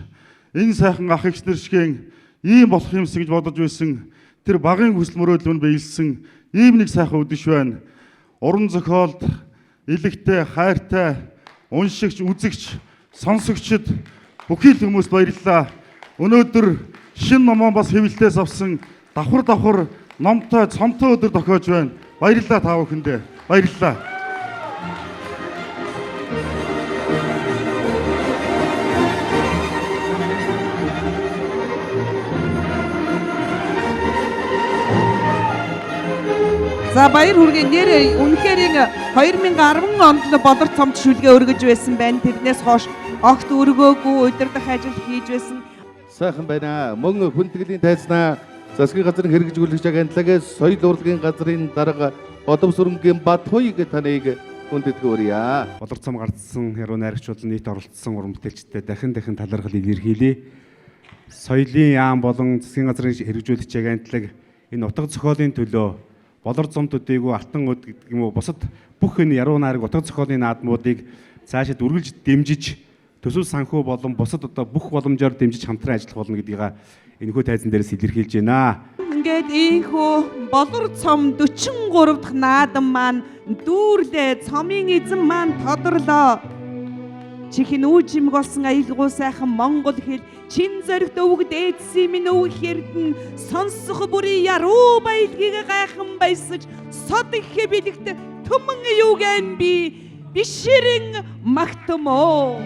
энэ сайхан ах эгчнэр шихэн ийм болох юмс гэж бодож байсан тэр багын хүсэл мөрөөдөл нь биелсэн ийм нэг сайхан үдэш байна. Уран зохиолд илэгтэй, хайртай, уншигч, үзэгч, сонсогчд бүхий л хүмүүст баярлалаа. Өнөөдөр шин номоо бас хэвлэлтээс авсан давхар номтой цомтой өдөр тохиож байна. Баярлалаа та бүхэндээ. Баярлалаа. За баяр хүргэе. Нэр үнэхээр 2010 онд Болор цомд шүлгээ өргөж байсан байна. Тэрнээс хойш огт өргөөгүй удирдах ажил хийж байсан. Сайхан байна. Мөн хүндэтгэлийн тайзнаа засгийн газрын хэрэгжүүлэгч агентлагаас соёл урлагийн газрын дарга Одовсөрөнгийн Батхуйг таныг хүндэтгэвэрье. Болор цом гардсан яруу найрагчууд нийт оролцсон уран бүтээлчтэй дахин талархал илэрхийлье. Соёлын яам болон засгийн газрын хэрэгжүүлэгч агентлаг энэ утга зохиолын төлөө Болор цомд үдээгүй алтан өд гэдэг юм уу бусад бүх энэ яруу найраг утга зохиолын наадмуудыг цаашид үргэлж дэмжиж төсөв санхүү болон бусад одоо бүх боломжоор дэмжиж хамтран ажиллах болно гэдгийг энэхүү тайзан дээрээс илэрхийлж байна. Ингээд ийхүү Болор цом 43 дахь наадам маань дүүрлээ цомын эзэн маань тодорлоо. Чихэн үу жимг болсон аялгуу сайхан монгол хэл чин зоригт өвөг дээдсийн минь өвг хэрдэн сонсох бүрий яруу баялгийг гайхан баясаж сод их бэлэгт төмөн юугэн би бишэрэн магтмоо.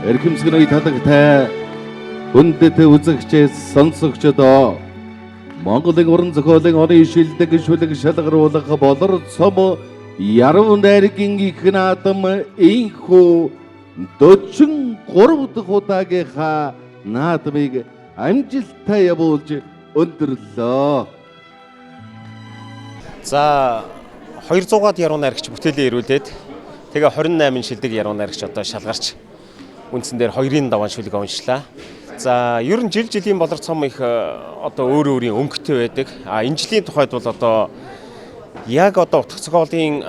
Эрхэмсгэн талагтай хүндэт үзэгчээс сонсогчдоо Монголын уран зохиолын оны шилдэг шүлэг шалгаруулах Болор цом яруу найргийн их наадам ийхүү 43 дахь удаагийнхаа наадмыг амжилттай явуулж өндөрлөө. За 200-аад яруу найрагч бүтээлээ ирүүлээд тэгээ 28 шилдэг яруу найрагч одоо шалгарч үндсэн дээр 2-ын даваан шүлэг уншлаа. За ер нь жилийн Болор цом их одоо өөрийн өнгөтэй байдаг. Энэ жилийн тухайд бол одоо яг одоо утга зохиолын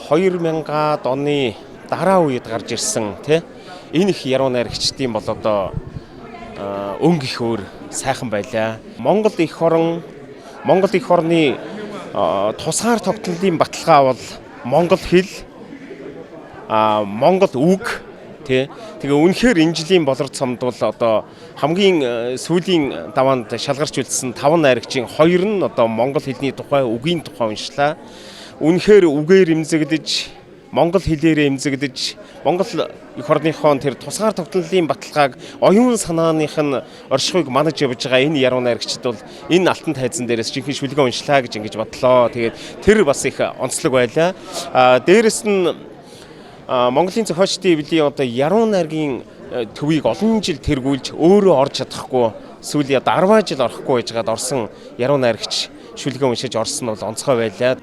2000-аад оны дараа үед гарч ирсэн тий энэ их яруу найрагчдын бол одоо өнгө их өөр сайхан байлаа. Монгол их орны тусгаар тогтнолын баталгаа бол монгол хэл монгол үг тий тэгээ үнэхээр энэ жилийн Болор цомд бол одоо хамгийн сүүлийн даваанд шалгарч үлдсэн 5 найрагчийн 2 нь одоо монгол хэлний тухай үгийн тухай уншлаа. Үнэхээр үгээр эмзэгдэж монгол хэлээрээ эмзэгдэж монгол их орныхон тэр тусгаар тогтнолын баталгааг оюун санааных нь оршихуйг манаж явж байгаа энэ яруу найрагчид бол энэ алтан тайзан дээрээс жинхэнэ шүлгээ уншлаа гэж ингэж бодлоо. Тэгээд тэр бас их онцлог байлаа. Дээрэс нь Монголын зохиолчдын эвлийн одоо яруу найргийн төвийг олон жил тэргүүлж өөрөө орж чадахгүй сүүлийн 10 жил орохгүй байжгаад орсон яруу найрагч шүлгээ уншиж орсон нь бол онцгой байлаа.